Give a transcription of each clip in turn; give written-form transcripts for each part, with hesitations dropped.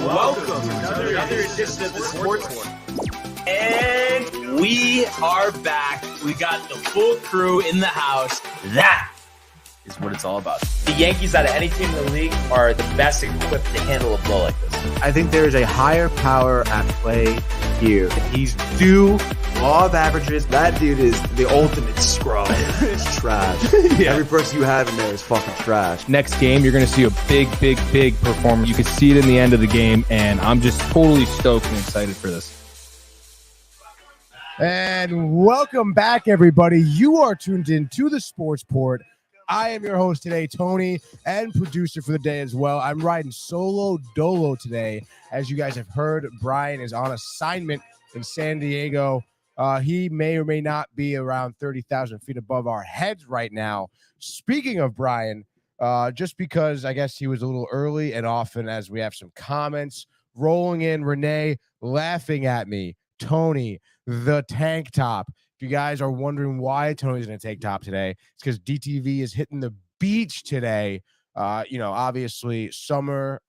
Welcome to another edition of the Sports One. And we are back. We got the full crew in the house. That is what it's all about. The Yankees, out of any team in the league, are the best equipped to handle a blow like this. I think there is a higher power at play here. He's due. Law of averages. That dude is the ultimate scrub. It's trash. Yeah. Every person you have in there is fucking trash. Next game, you're going to see a big performance. You can see it in the end of the game, and I'm just totally stoked and excited for this. And welcome back, everybody. You are tuned in to the Sports Port. I am your host today, Tony, and producer for the day as well. I'm riding solo dolo today. As you guys have heard, Brian is on assignment in San Diego. He may or may not be around 30,000 feet above our heads right now. Speaking of Brian, just because I guess he was a little early, and often as we have some comments rolling in, Renee laughing at me, Tony, the tank top. If you guys are wondering why Tony's in a tank top today, it's because DTV is hitting the beach today. Obviously summer,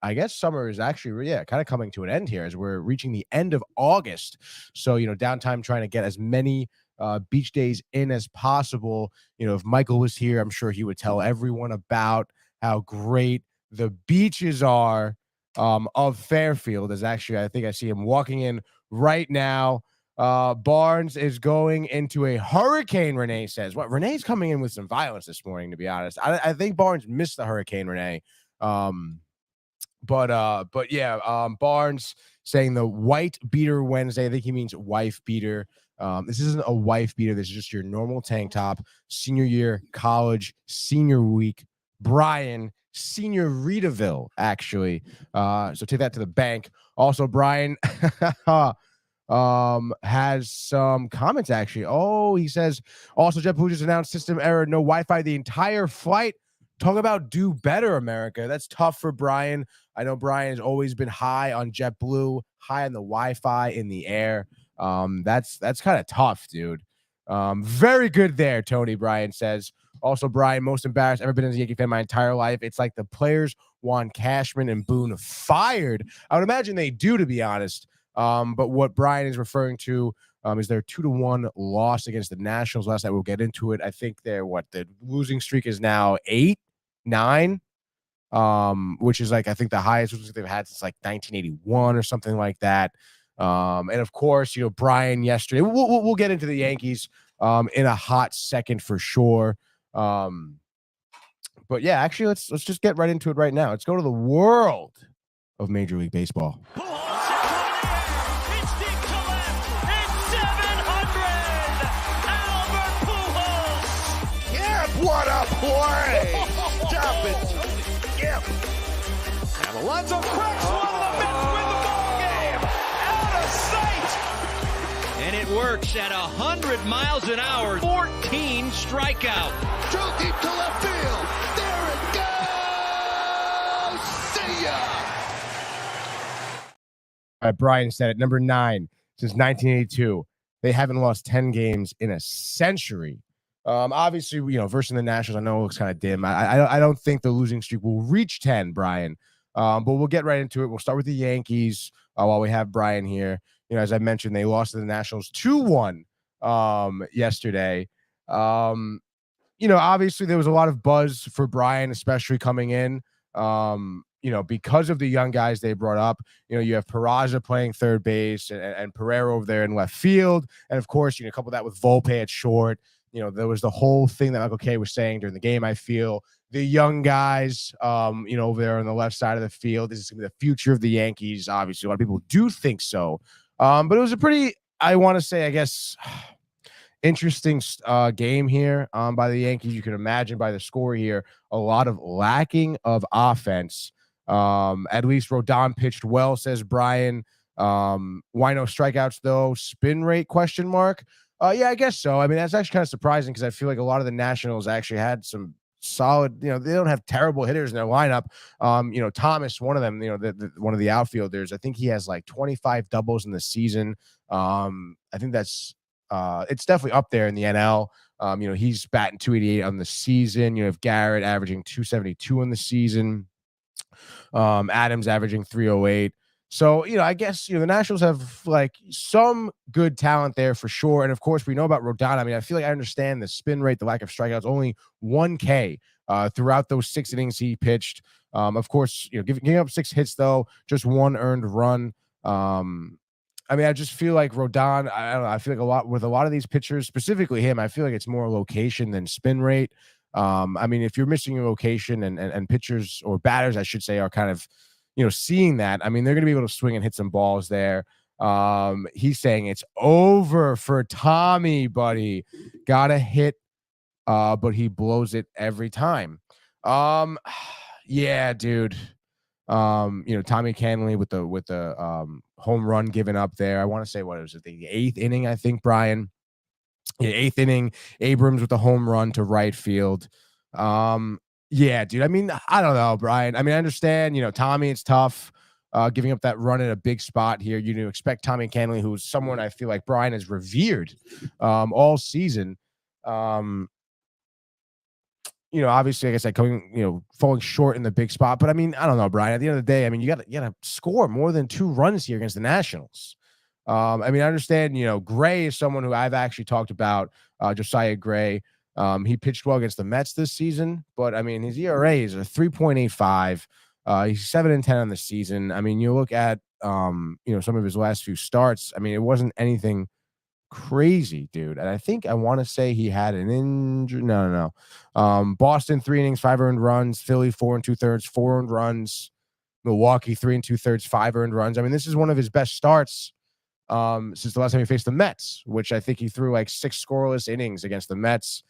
I guess summer is actually, kind of coming to an end here as we're reaching the end of August. So, downtime trying to get as many beach days in as possible. If Michael was here, I'm sure he would tell everyone about how great the beaches are of Fairfield. As actually, I think I see him walking in right now. Barnes is going into a hurricane, Renee says. What? Renee's coming in with some violence this morning, to be honest. I think Barnes missed the hurricane, Renee. Barnes saying the white beater Wednesday. I think he means wife beater. This isn't a wife beater. This is just your normal tank top. Senior year, college, senior week. Brian, senior Reedaville, actually. So take that to the bank. Also, Brian has some comments, actually. Oh, he says, also, JetBlue just announced system error, no Wi-Fi the entire flight. Talk about do better, America. That's tough for Brian. I know Brian has always been high on JetBlue, high on the Wi-Fi in the air. That's kind of tough, dude. Very good there, Tony, Brian says. Also, Brian, most embarrassed ever been as a Yankee fan my entire life. It's like the players want Cashman and Boone fired. I would imagine they do, to be honest. But what Brian is referring to is their 2-1 loss against the Nationals last night. We'll get into it. I think the losing streak is now 8-9, which is I think the highest losing they've had since 1981 or something like that. And of course, Brian yesterday, we'll get into the Yankees in a hot second for sure. But yeah, actually, let's just get right into it right now. Let's go to the world of Major League Baseball. What a play! Stop it, Tony. Yep. And Alonso cracks one in the mid to win the ball game. Out of sight. And it works at 100 miles an hour. 14 strikeout. Drove deep to left field. There it goes. See ya. All right, Brian said it. Number 9 since 1982. They haven't lost 10 games in a century. Obviously, versus the Nationals, I know it looks kind of dim. I don't think the losing streak will reach 10, Brian. But we'll get right into it. We'll start with the Yankees while we have Brian here. As I mentioned, they lost to the Nationals 2-1 yesterday. Obviously there was a lot of buzz for Brian, especially coming in. Because of the young guys they brought up. You have Peraza playing third base and Pereira over there in left field, and of course, couple that with Volpe at short. There was the whole thing that Michael Kay was saying during the game. I feel the young guys, over there on the left side of the field, this is going to be the future of the Yankees. Obviously, a lot of people do think so. But it was a pretty, I want to say, I guess, interesting game here by the Yankees. You can imagine by the score here, a lot of lacking of offense. At least Rodon pitched well, says Brian. Why no strikeouts, though? Spin rate, question mark. Yeah, I guess so. I mean, that's actually kind of surprising because I feel like a lot of the Nationals actually had some solid, they don't have terrible hitters in their lineup. Thomas, one of them, one of the outfielders, I think he has 25 doubles in the season. I think that's, it's definitely up there in the NL. He's batting 288 on the season. You have Garrett averaging 272 on the season. Adams averaging 308. So, I guess, the Nationals have like some good talent there for sure. And of course, we know about Rodon. I mean, I feel like I understand the spin rate, the lack of strikeouts, only 1K throughout those 6 innings he pitched. Of course, giving up 6 hits, though, just 1 earned run. I mean, I just feel like Rodon, I don't know, I feel like a lot of these pitchers, specifically him, I feel like it's more location than spin rate. I mean, if you're missing your location and pitchers or batters, I should say, are kind of, seeing that, I mean, they're going to be able to swing and hit some balls there. He's saying it's over for Tommy, buddy. Gotta hit, but he blows it every time. Yeah, dude. Tommy Canley with the home run given up there. I want to say, what was it, the 8th inning, I think, Brian. Yeah, 8th inning, Abrams with the home run to right field. Yeah, dude. I mean, I don't know, Brian. I mean, I understand, Tommy, it's tough giving up that run at a big spot here. You expect Tommy Canley, who's someone I feel like Brian has revered all season. Obviously, like I said, falling short in the big spot. But I mean, I don't know, Brian. At the end of the day, I mean, you gotta score more than 2 runs here against the Nationals. I mean, I understand, Gray is someone who I've actually talked about, Josiah Gray. He pitched well against the Mets this season, but I mean, his ERA is a 3.85. He's 7-10 on the season. I mean, you look at, some of his last few starts. I mean, it wasn't anything crazy, dude. And I want to say he had an injury. No. Boston, 3 innings, 5 earned runs. Philly, 4 2/3, 4 earned runs. Milwaukee, 3 2/3, 5 earned runs. I mean, this is one of his best starts since the last time he faced the Mets, which I think he threw like 6 scoreless innings against the Mets.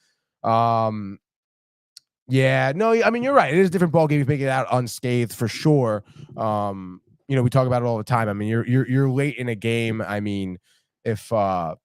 Yeah, no, I mean, you're right. It is a different ball game. You make it out unscathed for sure. We talk about it all the time. I mean, you're late in a game. I mean, if you're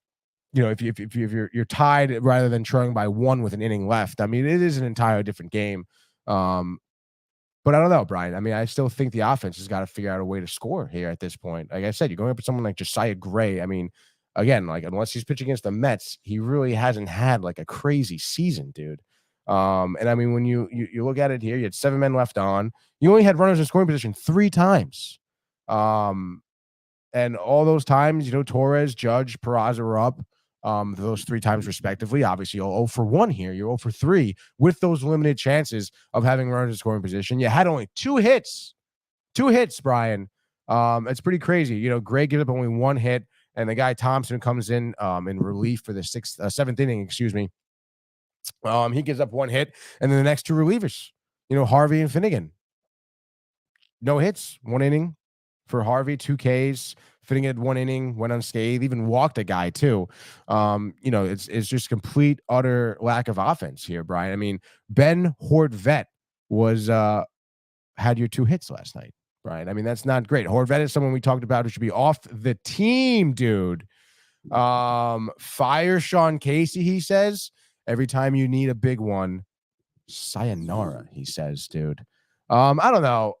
tied rather than trailing by 1 with an inning left, I mean, it is an entirely different game. But I don't know, Brian. I mean, I still think the offense has got to figure out a way to score here at this point. Like I said, you're going up with someone like Josiah Gray. I mean, again, like unless he's pitching against the Mets, he really hasn't had like a crazy season, dude. And I mean, when you look at it here, you had 7 men left on. You only had runners in scoring position 3 times. And all those times, Torres, Judge, Peraza were up. Those 3 times respectively. Obviously, you're 0 for 1 here. You're 0 for 3 with those limited chances of having runners in scoring position. You had only 2 hits. 2 hits, Brian. It's pretty crazy. Gray gives up only 1 hit, and the guy Thompson comes in relief for the 7th inning, excuse me. He gives up 1 hit, and then the next 2 relievers, Harvey and Finnegan. No hits, 1 inning for Harvey, 2 Ks. Finnegan had 1 inning, went unscathed, even walked a guy too. It's just complete, utter lack of offense here, Brian. I mean, Ben Hortvet had your 2 hits last night, Brian. I mean, that's not great. Hortvet is someone we talked about who should be off the team, dude. Fire Sean Casey, he says. Every time you need a big one, sayonara, he says, dude. I don't know.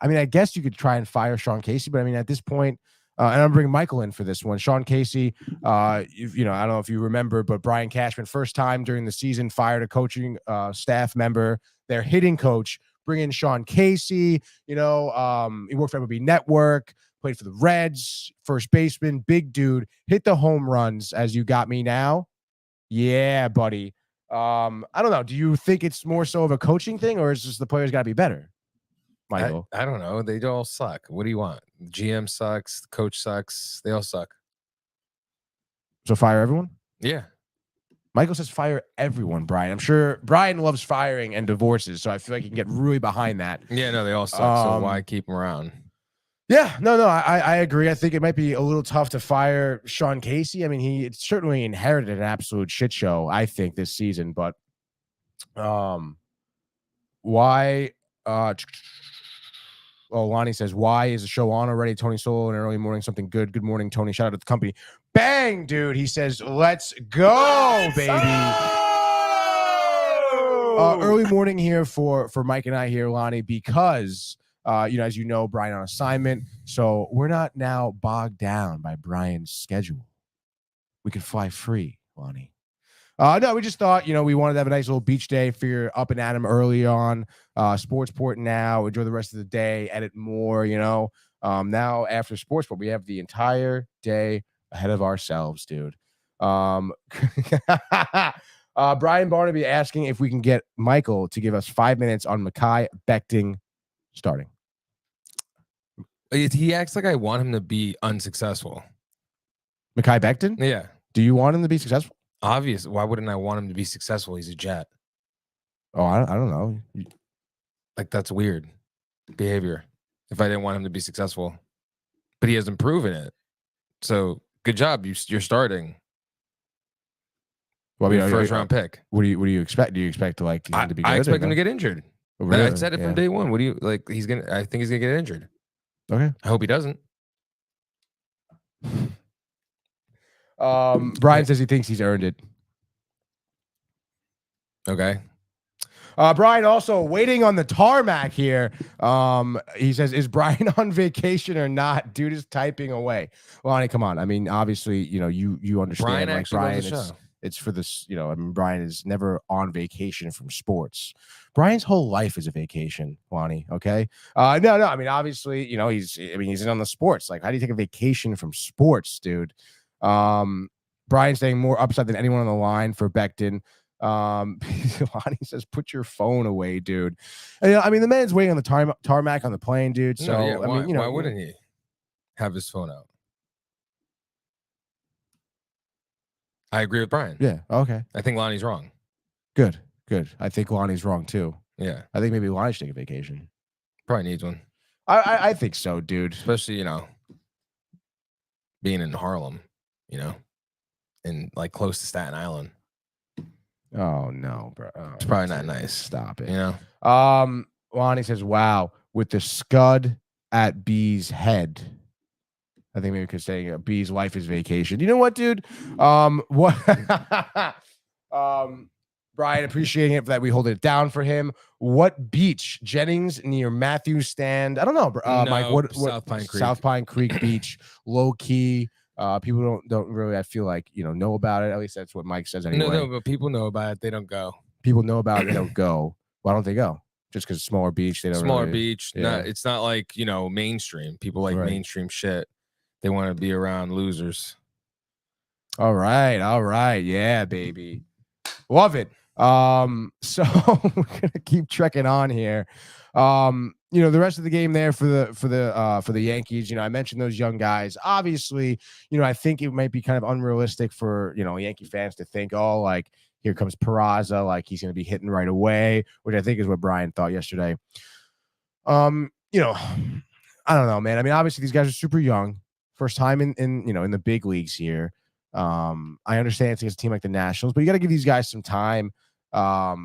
I mean, I guess you could try and fire Sean Casey, but I mean, at this point, and I'm bringing Michael in for this one. Sean Casey, I don't know if you remember, but Brian Cashman, first time during the season, fired a coaching staff member, their hitting coach, bring in Sean Casey. He worked for MLB Network, played for the Reds, first baseman, big dude, hit the home runs as You Got Me Now. Yeah, buddy. I don't know. Do you think it's more so of a coaching thing, or is just the players got to be better? Michael, I don't know. They all suck. What do you want? The GM sucks. The coach sucks. They all suck. So fire everyone? Yeah. Michael says fire everyone, Brian. I'm sure Brian loves firing and divorces, so I feel like he can get really behind that. Yeah, no, they all suck. So why keep them around? Yeah, no, I agree. I think it might be a little tough to fire Sean Casey. I mean, he certainly inherited an absolute shit show, I think, this season. But why? Lonnie says, why is the show on already? Tony Solo in early morning, something good. Good morning, Tony. Shout out to the company. Bang, dude. He says, let's go, baby. Early morning here for Mike and I here, Lonnie, because as you know, Brian on assignment. So we're not now bogged down by Brian's schedule. We can fly free, Lonnie. No, we just thought, we wanted to have a nice little beach day. Figure up and at 'em early on. Sportsport now. Enjoy the rest of the day. Edit more. Now after Sportsport, we have the entire day ahead of ourselves, dude. Brian Barnaby asking if we can get Michael to give us 5 minutes on Mekhi Becton starting. He acts like I want him to be unsuccessful. Mekhi Becton? Yeah. Do you want him to be successful? Obvious. Why wouldn't I want him to be successful? He's a Jet. Oh, I don't know. Like, that's weird behavior if I didn't want him to be successful. But he hasn't proven it. So, good job. You're starting. Well, I mean, first round pick. What do you expect? Do you expect him to be good? I expect him to get injured. Oh, really? I said it from day one. What do you like? I think he's gonna get injured. Okay. I hope he doesn't. Brian says he thinks he's earned it. Okay. Brian also waiting on the tarmac here. He says, is Brian on vacation or not? Dude is typing away. Lonnie, come on. I mean, obviously, you understand. Brian it's for this, Brian is never on vacation from sports. Brian's whole life is a vacation, Lonnie. Okay. No. I mean, obviously, he's in on the sports. Like, how do you take a vacation from sports, dude? Brian's saying more upside than anyone on the line for Becton. Lonnie says, put your phone away, dude. And, I mean, the man's waiting on the tarmac on the plane, dude. So, no, yeah, why wouldn't he have his phone out? I agree with Brian. Yeah. Okay. I think Lonnie's wrong. Good. I think Lonnie's wrong too. Yeah. I think maybe Lonnie should take a vacation. Probably needs one. I think so, dude. Especially, being in Harlem, and like close to Staten Island. Oh no, bro. Oh, it's probably not nice. Stop it. Lonnie says, wow, with the scud at B's head. I think maybe because saying B's life is vacation. You know what, dude? What? Brian appreciating it that we hold it down for him. What beach? Jennings near Matthews Stand. I don't know, Mike. What? South Pine Creek Beach. Low key. People don't really. I feel like know about it. At least that's what Mike says anyway. No, but people know about it. They don't go. People know about it. They don't go. Why don't they go? Just because smaller beach. They don't. Smaller really, beach. Yeah. It's not like mainstream. People like mainstream shit. They want to be around losers. All right. Yeah, baby. Love it. So we're gonna keep trekking on here. The rest of the game there for the Yankees. I mentioned those young guys. Obviously, I think it might be kind of unrealistic for Yankee fans to think, oh, like here comes Peraza, like he's gonna be hitting right away, which I think is what Brian thought yesterday. I don't know, man. I mean, obviously these guys are super young. First time in the big leagues here. I understand it's against a team like the Nationals, but you got to give these guys some time. I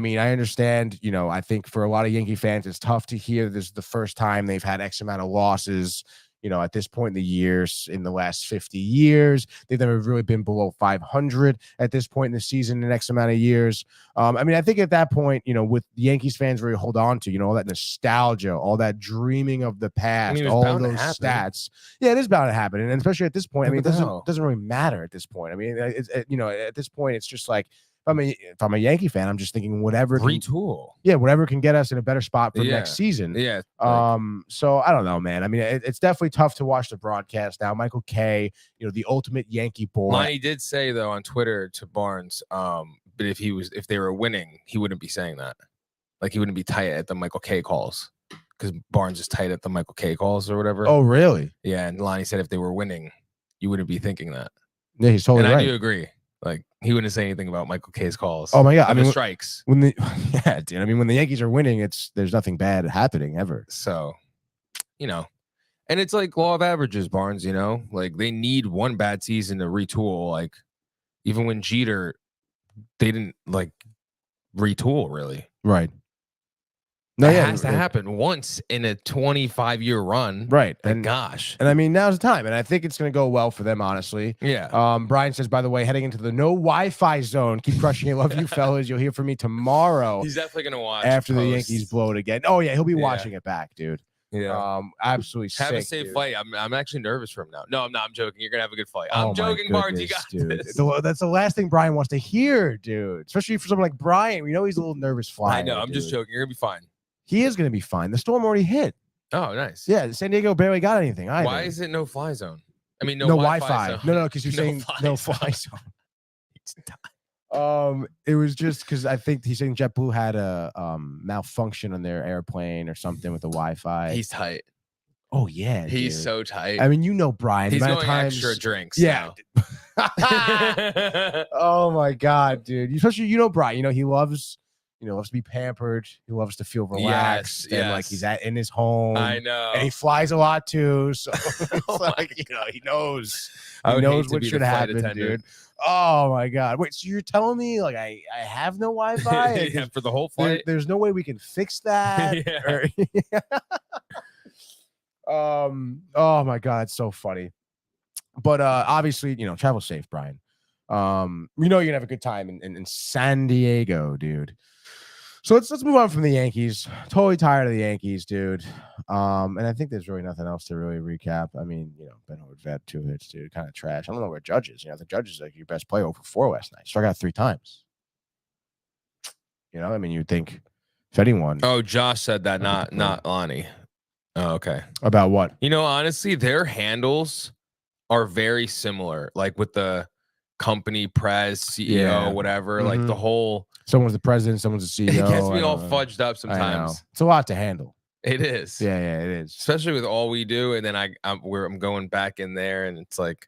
mean, I understand, I think for a lot of Yankee fans, it's tough to hear this is the first time they've had X amount of losses, at this point in the years, in the last 50 years. They've never really been below 500 at this point in the season in X amount of years. I mean, I think at that point, with the Yankees fans really hold on to, all that nostalgia, all that dreaming of the past, all those stats. Yeah, it is bound to happen. And especially at this point, I mean, it doesn't really matter at this point. I mean, at this point, it's just like, if I'm a Yankee fan, I'm just thinking whatever retool. Whatever can get us in a better spot for next season. Yeah. So I don't know, man. I mean, it's definitely tough to watch the broadcast now. Michael Kay, the ultimate Yankee boy. Lonnie did say though on Twitter to Barnes, but if they were winning, he wouldn't be saying that. Like he wouldn't be tight at the Michael Kay calls because Barnes is tight at the Michael Kay calls or whatever. Oh, really? Yeah. And Lonnie said if they were winning, you wouldn't be thinking that. Yeah, he's totally right. I do agree. Like he wouldn't say anything about Michael Kay's calls. Oh my god! I mean, strikes. Dude. I mean, when the Yankees are winning, there's nothing bad happening ever. So, and it's like law of averages, Barnes. Like they need one bad season to retool. Like even when Jeter, they didn't like retool really. Right. No, it has to happen once in a 25-year run. Right. And gosh. And I mean, now's the time. And I think it's going to go well for them, honestly. Yeah. Brian says, by the way, heading into the no Wi-Fi zone. Keep crushing it. Love you, fellas. You'll hear from me tomorrow. He's definitely going to watch after the Yankees blow it again. Oh, yeah. He'll be watching it back, dude. Yeah. Absolutely Have sick, a safe dude. flight. I'm actually nervous for him now. No, I'm not. I'm joking. You're gonna have a good flight. Oh I'm my joking, Barnes. You goodness, got dude. this. That's the last thing Brian wants to hear, dude. Especially for someone like Brian. We know he's a little nervous flying. I know. I'm just joking. You're gonna be fine. He is going to be fine. The storm already hit. Oh, nice. Yeah, San Diego barely got anything either. Why is it no fly zone? I mean, no Wi-Fi Wi-Fi? zone. No, because you're saying no fly zone. It was just because I think he's saying JetBlue had a malfunction on their airplane or something with the Wi-Fi. He's tight. Oh yeah, He's dude. so tight. I mean, you know, Brian. He's the going amount of times, extra drinks. Yeah. Now. Oh my god, dude. Especially, you know, Brian. You know, he loves to be pampered. He loves to feel relaxed and like he's in his home. I know. And he flies a lot too. So it's Oh like, he knows. I He would knows hate to what be should the flight happen, attendant. dude. Oh my god. Wait, so you're telling me like I have no Wi-Fi? Yeah, for the whole There- flight. there's no way we can fix that. Yeah. Oh my god, it's so funny. But obviously, travel safe, Brian. We know you're gonna have a good time in San Diego, dude. So let's move on from the Yankees. Totally tired of the Yankees, dude. And I think there's really nothing else to really recap. I mean, Ben Hood's had 2 hits, dude. Kind of trash. I don't know where Judge is. The Judge is like your best player over 4 last night. Struck out 3 times. I mean, you'd think if anyone. Oh, Josh said that, not Lonnie. Oh, okay. About what? Honestly, their handles are very similar. Like with the company, Prez, CEO, Yeah. whatever. Like the whole. Someone's the president, someone's the CEO. It gets me I all don't know. fudged up I know. sometimes. It's a lot to handle. It is. Yeah, it is. Especially with all we do, and then I'm going back in there, and it's like,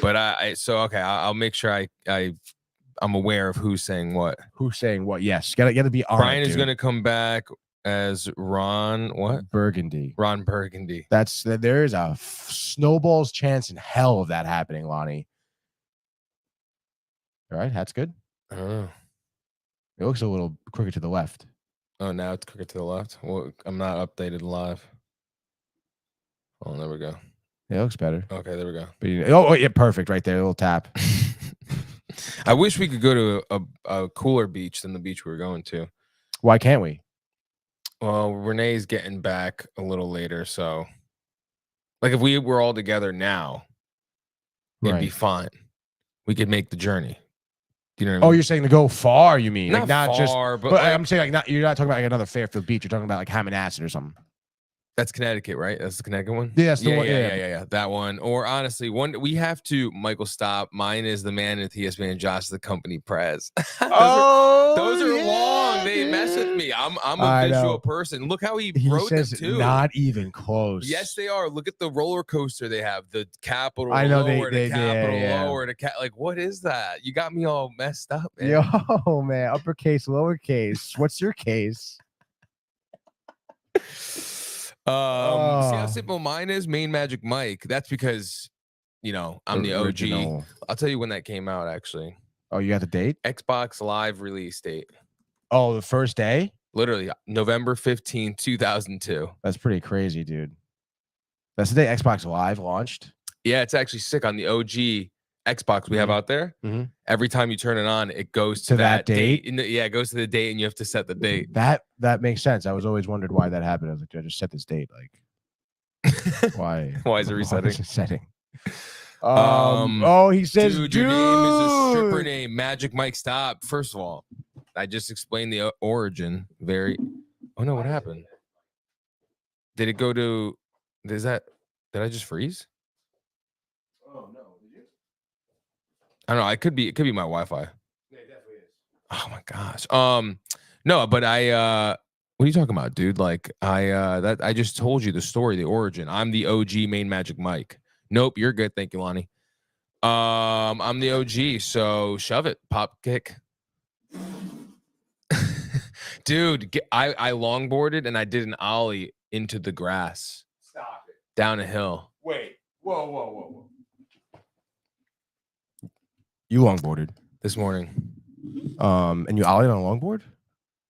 but I'll make sure I'm aware of who's saying what. Who's saying what? Yes, gotta be on. Brian it, is dude. going to come back as Ron Burgundy. Ron Burgundy. There is a snowball's chance in hell of that happening, Lonnie. All right, that's good. I don't know. It looks a little crooked to the left. Oh, now it's crooked to the left. Well, I'm not updated live. Oh, there we go. Yeah, it looks better. Okay, there we go. But yeah, perfect right there. A little tap. I wish we could go to a cooler beach than the beach we were going to. Why can't we? Well, Renee's getting back a little later, so like if we were all together now, it'd be fine. We could make the journey. Do you know what I mean? Oh, you're saying to go far? You mean not not far, just? but But like, I'm saying you're not talking about like another Fairfield Beach. You're talking about like Hammonasset or something. that's Connecticut, right? That's the Connecticut one. Yeah, that's the one. Yeah. That one. Or honestly, one we have to. Michael, stop. Mine is the man at ESPN. Josh, the company Prez. those are long. They mess with me. I'm a visual person. Look how he wrote them says too. Not even close. Yes, they are. Look at the roller coaster they have. The capital I know lower, they the capital yeah. lower, like what is that? You got me all messed up, man. Yo, man, uppercase, lowercase. What's your case? See how simple mine is? Main Magic Mike. That's because I'm the OG. Original. I'll tell you when that came out. Actually, Oh, you got the date? Xbox Live release date. Oh, the first day? Literally November 15, 2002. That's pretty crazy, dude. That's the day Xbox Live launched. Yeah, it's actually sick on the OG Xbox we have out there. Mhm. Every time you turn it on, it goes to that date? It goes to the date, and you have to set the date. That makes sense. I was always wondered why that happened. I was like, dude, I just set this date. Like, why? Why is it resetting? Is it setting? He says, Dude, your name is a stripper name. Magic Mike, stop. First of all, I just explained the origin. Oh no, what happened? Did it go to? Did I just freeze? Oh no, did you? I don't know. It could be my Wi-Fi. Yeah, it definitely is. Oh my gosh. No, but what are you talking about, dude? Like I just told you the story, the origin. I'm the OG Main Magic Mike. Nope, you're good. Thank you, Lonnie. I'm the OG, so shove it, pop kick. Dude, I longboarded and I did an ollie into the grass. Stop it. Down a hill. Wait. Whoa. You longboarded. This morning. And you ollied on a longboard?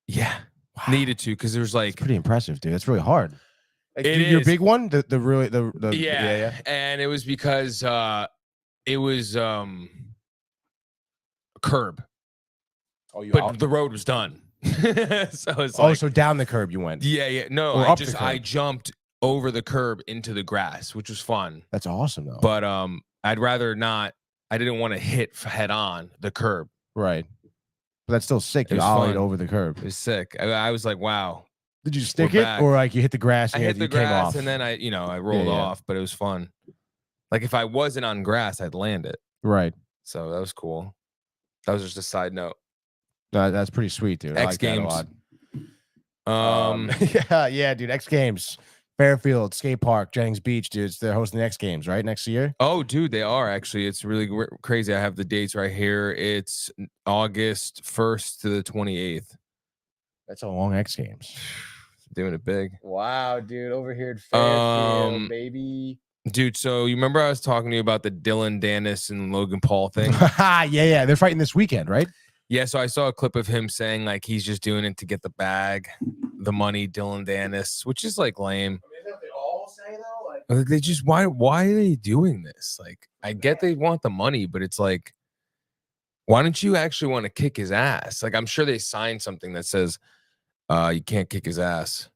Yeah. Wow. Needed to, because there's like It's pretty impressive, dude. That's really hard. Like, It your is. big one? The yeah. And it was because it was a curb. Oh, you But the road was done. So it's Oh, like, so down the curb you went. yeah. No, Or I up the just I curb. jumped over the curb into the grass, which was fun. That's awesome though. But I'd rather not. I didn't want to hit head on the curb. Right. But that's still sick. You was ollied fun. over the curb. It was sick. I was like, wow. Did you stick We're it back. or like you hit the grass? I And hit the you came grass off? and then I rolled off, but it was fun. Like if I wasn't on grass, I'd land it. Right. So that was cool. That was just a side note. That's pretty sweet, dude. I X like that a Games. lot. Yeah, dude. X Games, Fairfield Skate Park, Jennings Beach, dude. They're hosting the X Games, right? Next year. Oh, dude, they are actually. It's really crazy. I have the dates right here. It's August 1st to the 28th. That's a long X Games. Doing it big. Wow, dude. Over here at Fairfield, baby. Dude, so you remember I was talking to you about the Dylan Dennis and Logan Paul thing? Yeah. They're fighting this weekend, right? Yeah, so I saw a clip of him saying like he's just doing it to get the bag, the money, Dylan Dennis, which is like lame. I mean, isn't that what they all say though? Like they just why are they doing this? Like I get they want the money, but it's like why don't you actually want to kick his ass? Like I'm sure they signed something that says you can't kick his ass,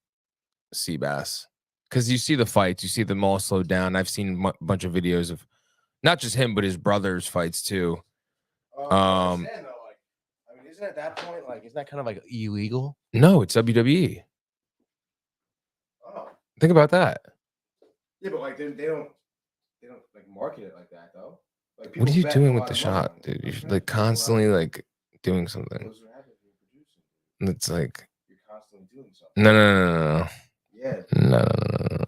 Seabass. Because you see the fights, you see them all slowed down. I've seen a bunch of videos of not just him, but his brother's fights too. I mean, isn't at that point isn't that kind of like illegal? No, it's WWE. Oh, Think about that. yeah, but like they don't like market it like that though. Like, What are you bet doing a with lot the of money shot, on it. dude? You're like constantly like doing something. Those are happening when you're producing. And it's like You're constantly doing something. no. Yeah. No.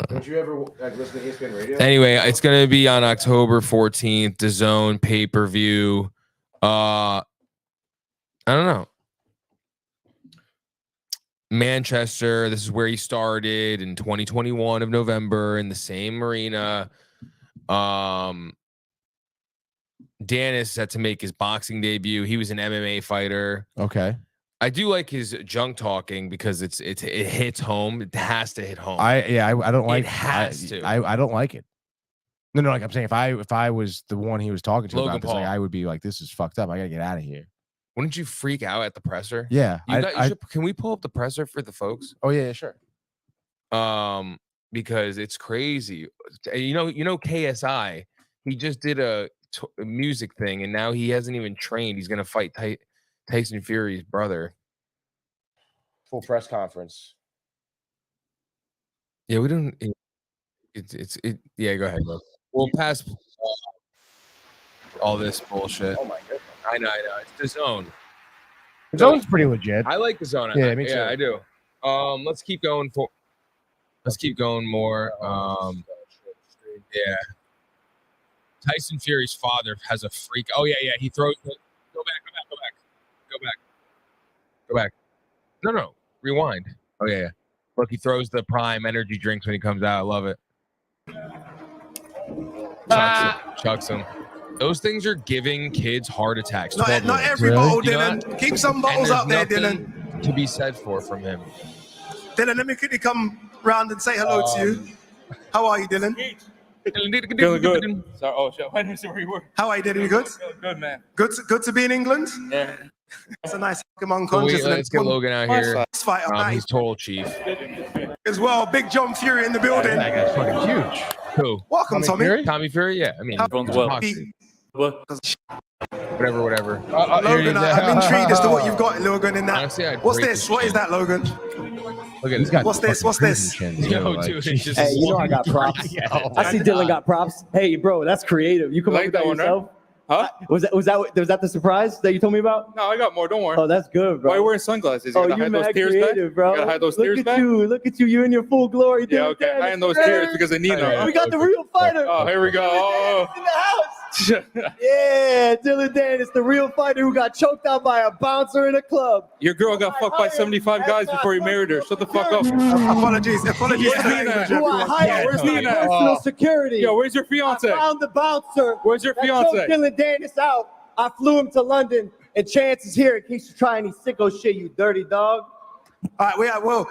Don't you ever listen to ESPN radio? Anyway, it's gonna be on October 14th, DAZN pay-per-view. I don't know. Manchester, this is where he started in 2021 of November in the same arena. Dennis had to make his boxing debut. He was an MMA fighter. Okay. I do like his junk talking because it hits home. It has to hit home. I don't like It has to. I don't like it. No, like I'm saying if I was the one he was talking to Logan about this, like, Paul. I would be like, this is fucked up. I gotta get out of here. Wouldn't you freak out at the presser? Yeah. Can we pull up the presser for the folks? Oh yeah, sure. Because it's crazy. You know KSI. He just did a music thing, and now he hasn't even trained. He's gonna fight Tyson Fury's brother. Full press conference. Yeah, we don't. Yeah, go ahead, bro. We'll pass all this bullshit. Oh my goodness. I know. It's DAZN. His own's pretty legit. I like DAZN. Yeah, me too. Yeah, I do. Let's keep going more. Yeah. Tyson Fury's father has a freak. Oh yeah. He throws the. Go back. No. Rewind. Oh yeah. Look, he throws the Prime energy drinks when he comes out. I love it. Chucks him. Those things are giving kids heart attacks. Not every bottle, You know Dylan. that? Keep some And bottles there's up there, nothing Dylan. to be said from him. Dylan, let me quickly come round and say hello to you. How are you, Dylan? Feeling good. Sorry. Oh shit. I didn't see where you were. How are you, Dylan? You good? Good, man. Good to be in England? Yeah. It's a nice Pokemon So consciousness. let's get Logan out here. Fight He's total chief. as well. Big John Fury in the building. That guy's fucking huge. Who? Welcome, Tommy. Tommy Fury? Yeah. I mean, Everyone's well. boxing. What? Whatever. Logan, I'm intrigued as to what you've got, Logan, in that. Honestly, I'd What's break this? his What is chin. that, Logan? Look at He's it. got What's this? fucking What's this? crimson chins, Yo, like, dude, it's Jesus. just Hey, you know I got props. I see Dylan got props. Hey, bro, that's creative. You come up Like with that that one, right? yourself? Huh? Was that the surprise that you told me about? No, I got more. Don't worry. Oh, that's good, bro. Why are you wearing sunglasses? You Oh, gotta you hide those mad tears back. creative, bro. You gotta hide those Look tears at back. you, you're in your full glory, dude. Yeah, okay. Hiding those tears because they need them. We got the real fighter. Oh, here we go. Oh. In the house. Yeah, Dylan Dennis, the real fighter who got choked out by a bouncer in a club. Your girl got fucked by 75 guys before you married her. Shut the fuck up. Apologies to the English, Who I everyone. hired Where's for Nina? personal security. Yo, where's your I fiance? found the bouncer. Where's your that fiance? choked Dylan Dennis out. I flew him to London, and Chance is here in case you try any sicko shit, you dirty dog. All right, well,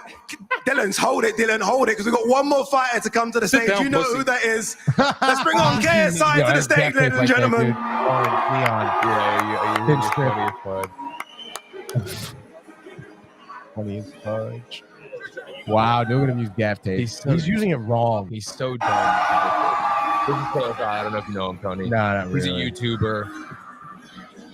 Dylan, hold it, because we've got one more fighter to come to the Sit stage. down, You know pussy. who that is. Let's bring on KSI to the stage, ladies and gentlemen. Funny as fudge. Wow, they're gonna use gaff tape. He's using it wrong. He's so dumb. This is Taylor Fry. I don't know if you know him, Tony. No, not He's really. a YouTuber.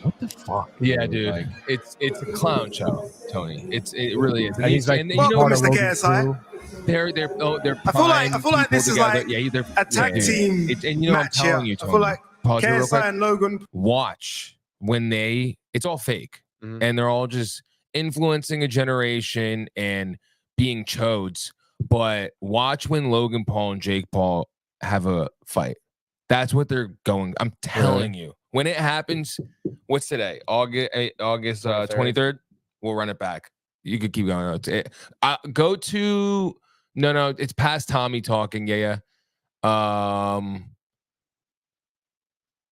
What the fuck? Yeah, dude. Like, it's a clown show, Tony. It really is. And he's like, Welcome, Mr. KSI. They're I feel like this is like they're a tag team and you know match I'm telling here. you, I Tony. feel like Pause it real KSI quick. and Logan. Watch when it's all fake, and they're all just influencing a generation and being chodes. But watch when Logan Paul and Jake Paul have a fight. That's what they're going. I'm telling you. When it happens, what's today? August 23rd. We'll run it back. You could keep going. Go to no. It's past Tommy talking. Yeah. A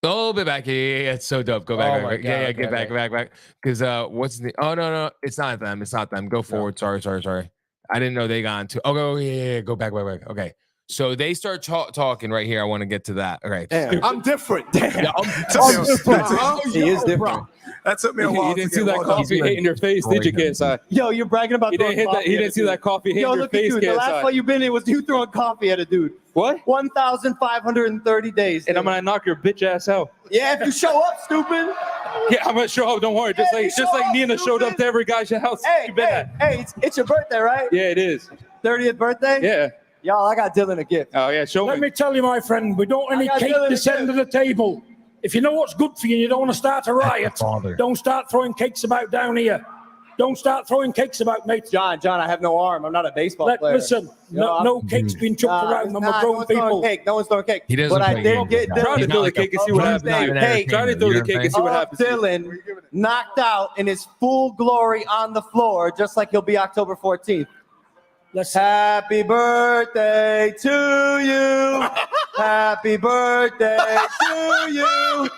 little bit back. Yeah. It's so dope. Go back. Get back. Because what's the? Oh no. It's not them. Go forward. Sorry. I didn't know they got into. Oh yeah. Go back. Okay. So they start talking right here. I want to get to that. Okay. Damn. I'm different. Damn. Yeah, I'm different. He is different. That took me a while. You didn't see that coffee hit in your face, did you, KSI? Yo, you're bragging about He didn't hit that. He didn't see that coffee hit in your look face, at you. The last KSI. fight you've been in was you throwing coffee at a dude. What? 1,530 days. And I'm gonna knock your bitch ass out. Yeah, if you show up, stupid. Yeah, I'm gonna show up. Don't worry. Just like Nina showed up to every guy's house. Hey, it's your birthday, right? Yeah, it is. 30th birthday? Yeah. Y'all, I got Dylan a gift. Oh yeah, show Let me tell you, my friend, we don't any got cake Dylan this end of the table. If you know what's good for you, you don't want to start a riot. Don't start throwing cakes about down here. Don't start throwing cakes about, mate. John, I have no arm. I'm not a baseball player. Listen, no cake's being chucked around. I'm a grown people. No one's throwing cake. He doesn't. But I did get Try to Dylan. throw the cake and see what happens. Try to throw the cake and see what happens. Dylan knocked out in his full glory on the floor, just like he'll be October 14th. Happy birthday to you. Happy birthday to you.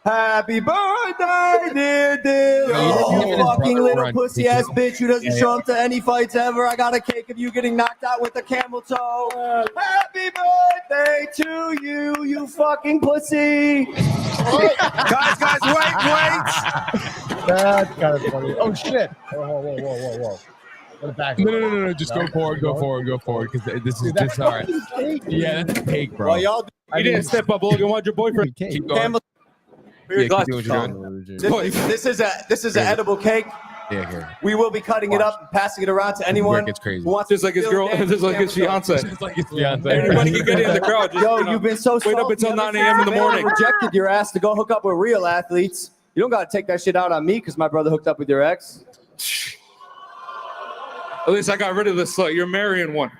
Happy birthday, dear Dylan. You fucking little pussy ass bitch who doesn't show up to any fights ever. I got a cake of you getting knocked out with a camel toe. Happy birthday to you, you fucking pussy. Guys, wait. That's kind of funny. Oh shit! Whoa. Back. No. Just go forward. Because this is just all right. Yeah, that's a cake, bro. Well, y'all, You didn't step up, Logan. Why'd your boyfriend? Keep going. camel. Yeah, keep doing what you're doing. This is an edible cake. Yeah, here. We will be cutting it up and passing it around to anyone It's crazy. who wants Just to like his steal girl, Dan's just like his camel toe. fiance. It's like it's Beyonce. Everybody can get in the crowd. Just, Yo, you know, you've been so wait up salty until ever 9 since a.m. in the man morning. Rejected your ass to go hook up with real athletes. You don't got to take that shit out on me because my brother hooked up with your ex. At least I got rid of this slut. You're marrying one.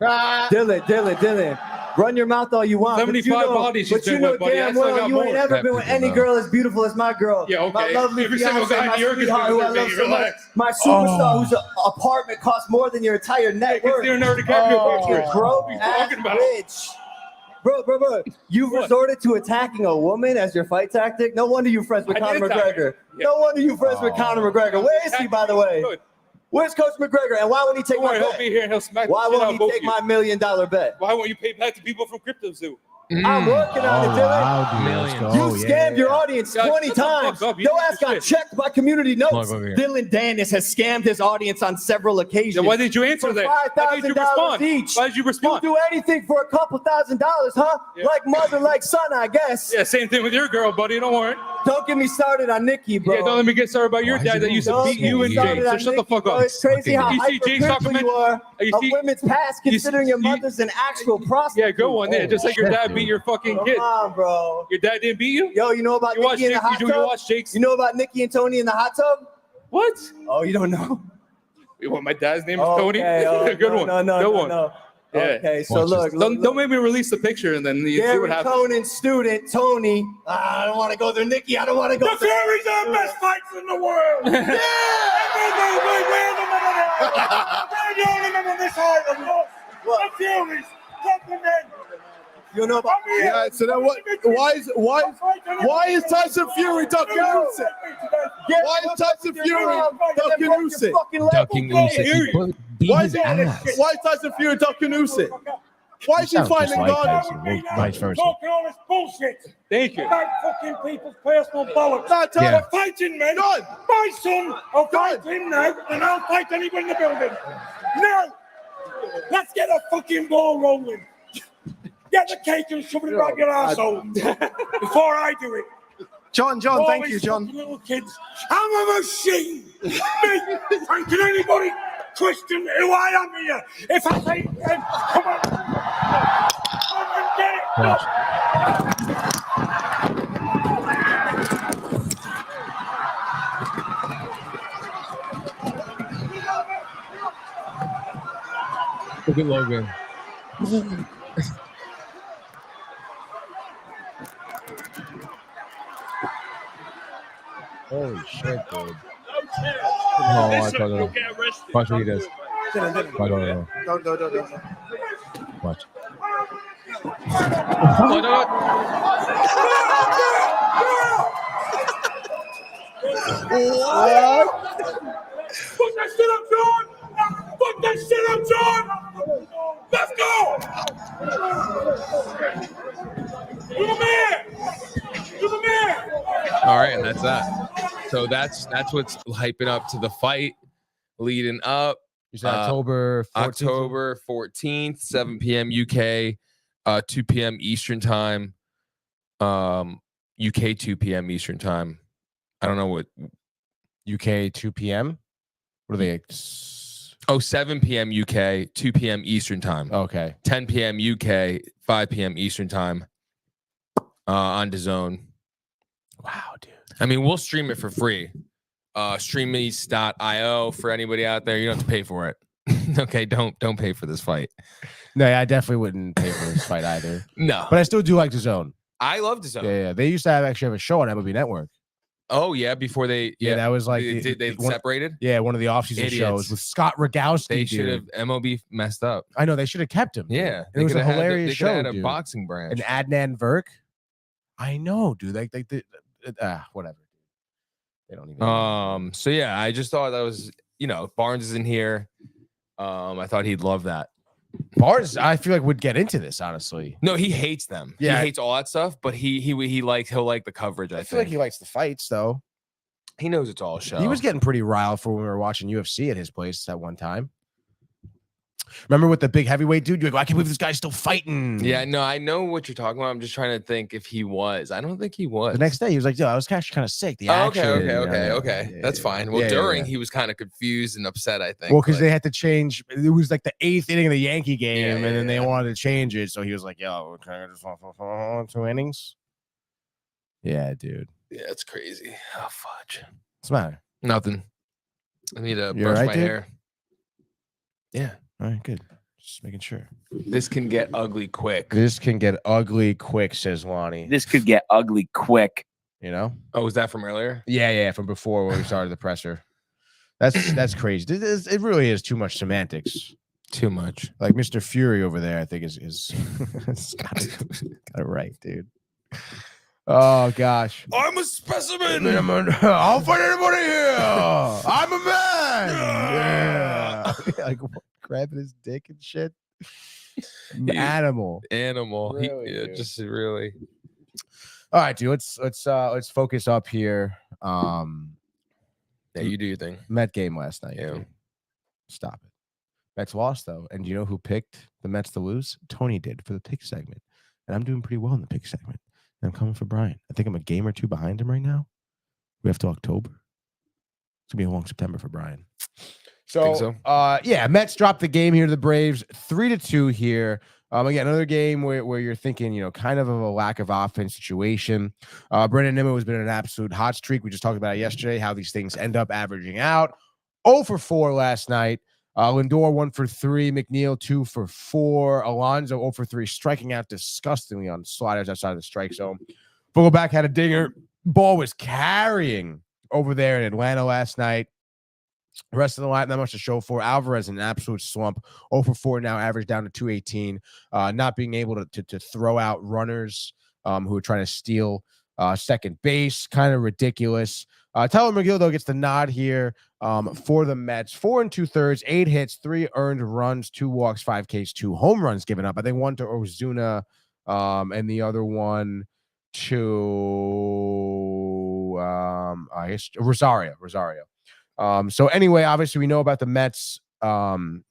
Dylan. Run your mouth all you want. 75 bodies she's But you been know with, buddy. damn I still well got you ain't more. ever been with any girl as beautiful as my girl. Yeah, okay. My lovely Every single fiance, guy in my New York is sweetheart who I beautiful, love baby. so much. Relax. My superstar whose apartment costs more than your entire net worth. Leonardo DiCaprio pictures. Broke What are you ass talking about? bitch. Bro. You've resorted to attacking a woman as your fight tactic? No wonder you friends with I Conor did attack McGregor. her. Yeah. No wonder you friends with Conor McGregor. Where is he, by the way? Good. Where's Coach McGregor? And why won't he take Don't my worry, he'll bet? be here and he'll smack Why the shit out won't of he both take of you. my $1 million bet? Why won't you pay back to people from Crypto Zoo? I'm working on it, Dylan. Millions. You scammed your audience Guys, 20 shut the fuck times. up. You Your need ass to got shit. checked by community notes. Look over here. Dylan Dennis has scammed his audience on several occasions. Then why did you answer For that? Why did you respond? $5,000 each. Why did you respond? You do anything for a couple $1,000, huh? Yeah. Like mother, like son, I guess. Yeah, same thing with your girl, buddy. Don't worry. Don't get me started on Nikki, bro. Yeah, don't let me get started about your dad that used to beat you and Jay. So shut the fuck Bro, up. it's crazy how You see Jay's hypercritical you are You of see- women's past, considering your mother's an actual prostitute. Yeah, go one there. Just like your dad beat your fucking kid. Come on, bro. Your dad didn't beat you? Yo, you know about You watch Nikki in the hot you tub? watch Jake's. You know about Nikki and Tony in the hot tub? What? Oh, you don't know? What, my dad's name is Tony? Okay, Good one. Good one. No. Yeah. Okay, so look. Don't make me release the picture and then you see what happens. Serotonin student Tony. I don't want to go there, Nikki. I don't want to go there. Fury's our best fights in the world. Yeah! What? The Furies, take them in. You know about Yeah, so then why is Tyson Fury ducking Usyk? Why is Tyson Fury ducking Usyk? Ducking Usyk. Beat Why his is ass. Tyson Fury ducking Usyk? Why is he Sounds just fighting like Garner? Tyson, well, vice versa. Talking all this bullshit Thank you. about fucking people's personal bollocks. Nah, tell Yeah. him. Fighting men. Done. My son will fight him now, and I'll fight anyone in the building. No. Let's get a fucking ball rolling. Get the cake and shove it around your asshole before I do it. John, thank you, John. Little kids, I'm a machine. Me, thanking anybody question who I am here. If I say, come on, come and get it. Look at Logan. Holy shit, dude. Watch what he does. Watch. Watch. Put that shit up, John! Put that shit up, John! Let's go! You're the man! You're the man! All right, and that's that. So that's what's hyping up to the fight, leading up. You said October 14th, 7 p.m. UK, 2 p.m. Eastern time, UK 2 p.m. Eastern time. I don't know what UK 2 p.m. What are they? 7 p.m. UK, 2 p.m. Eastern time. Okay. 10 p.m. UK, 5 p.m. Eastern time on DAZN. Wow, dude. I mean, we'll stream it for free. Streamies.io for anybody out there. You don't have to pay for it. Okay, don't pay for this fight. No, I definitely wouldn't pay for this fight either. No. But I still do like DAZN. I love DAZN. Yeah. They used to actually have a show on MLB Network. Oh, yeah, before they... Yeah, that was like... They separated? Yeah, one of the off-season shows with Scott Rogowski. They should have... MLB messed up. I know, they should have kept him. Yeah. It was a hilarious show, They could have had a dude. boxing branch. And Adnan Virk. I know, dude. Whatever. They don't even... So, yeah, I just thought that was... Barnes is in here. I thought he'd love that. Barnes, I feel like would get into this, honestly. No, he hates them. Yeah. He hates all that stuff, but he'll like the coverage. I feel like he likes the fights, though. He knows it's all a show. He was getting pretty riled for when we were watching UFC at his place at one time. Remember with the big heavyweight dude? You're like, I can't believe this guy's still fighting. Yeah, no, I know what you're talking about. I'm just trying to think if he was. I don't think he was. The next day, he was like, yo, I was actually kind of sick. The action. Okay. That's fine. Well, during, he was kind of confused and upset, I think. Well, because they had to change. It was like the 8th inning of the Yankee game, and then they wanted to change it. So he was like, yo, can I just want 2 innings? Yeah, dude. Yeah, it's crazy. Oh, fudge. What's the matter? Nothing. I need to You brush right, my dude? hair. Yeah. All right, good. Just making sure. This can get ugly quick. This can get ugly quick, says Lonnie. This could get ugly quick. You know? Oh, was that from earlier? Yeah, from before when we started the presser. That's crazy. It really is too much semantics. Too much. Like Mr. Fury over there, I think is got it right, dude. Oh gosh. I'm a specimen. I'll fight anybody here. I'm a man. Yeah. Like grabbing his dick and shit. Animal. Really, just really. All right, dude. Let's focus up here. Yeah, you do your thing. Met game last night. Yeah. Dude. Stop it. Mets lost though, and do you know who picked the Mets to lose? Tony did for the pick segment, and I'm doing pretty well in the pick segment. And I'm coming for Brian. I think I'm a game or two behind him right now. We have to October. It's gonna be a long September for Brian. So. Yeah, Mets dropped the game here to the Braves, 3-2 here. Again, another game where you're thinking, kind of a lack of offense situation. Brendan Nimmo has been an absolute hot streak. We just talked about it yesterday, how these things end up averaging out. 0 for 4 last night. Lindor 1 for 3, McNeil 2 for 4, Alonso 0 for 3, striking out disgustingly on sliders outside of the strike zone. Vogelback had a dinger. Ball was carrying over there in Atlanta last night. The rest of the line, not much to show for. Alvarez in an absolute slump. 0 for 4 now, average down to 218. Not being able to throw out runners who are trying to steal second base. Kind of ridiculous. Tyler McGill, though, gets the nod here for the Mets. 4 2/3, 8 hits, 3 earned runs, 2 walks, 5 Ks, 2 home runs given up. I think one to Ozuna and the other one to I guess Rosario. So anyway, obviously we know about the Mets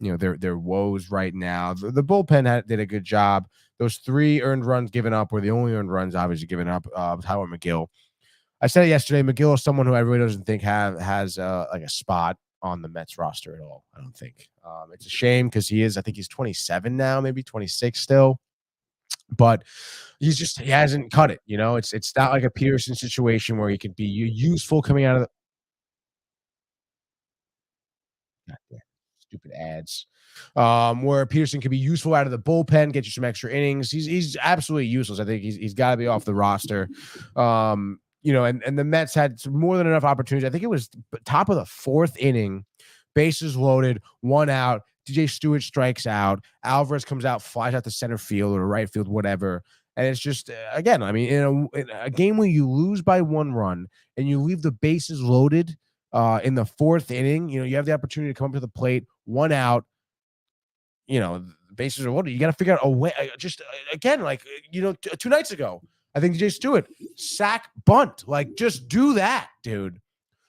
their woes right now. The bullpen did a good job. Those 3 earned runs given up were the only earned runs obviously given up. Howard McGill. I said it yesterday. McGill is someone who I really doesn't think has like a spot on the Mets roster at all. I don't think. It's a shame because I think he's 27 now, maybe 26 still. But he hasn't cut it. It's not like a Peterson situation where he could be useful coming out of the stupid ads. Where Peterson could be useful out of the bullpen, get you some extra innings. He's absolutely useless. I think he's got to be off the roster. And the Mets had more than enough opportunities. I think it was top of the 4th inning, bases loaded, 1 out. DJ Stewart strikes out. Alvarez comes out, flies out to center field or right field, whatever. And it's just, again, I mean, in a game where you lose by 1 run and you leave the bases loaded in the 4th inning, you have the opportunity to come up to the plate, 1 out. The bases are loaded. You got to figure out a way. Again, 2 nights ago, I think DJ Stewart sack bunt. Just do that, dude.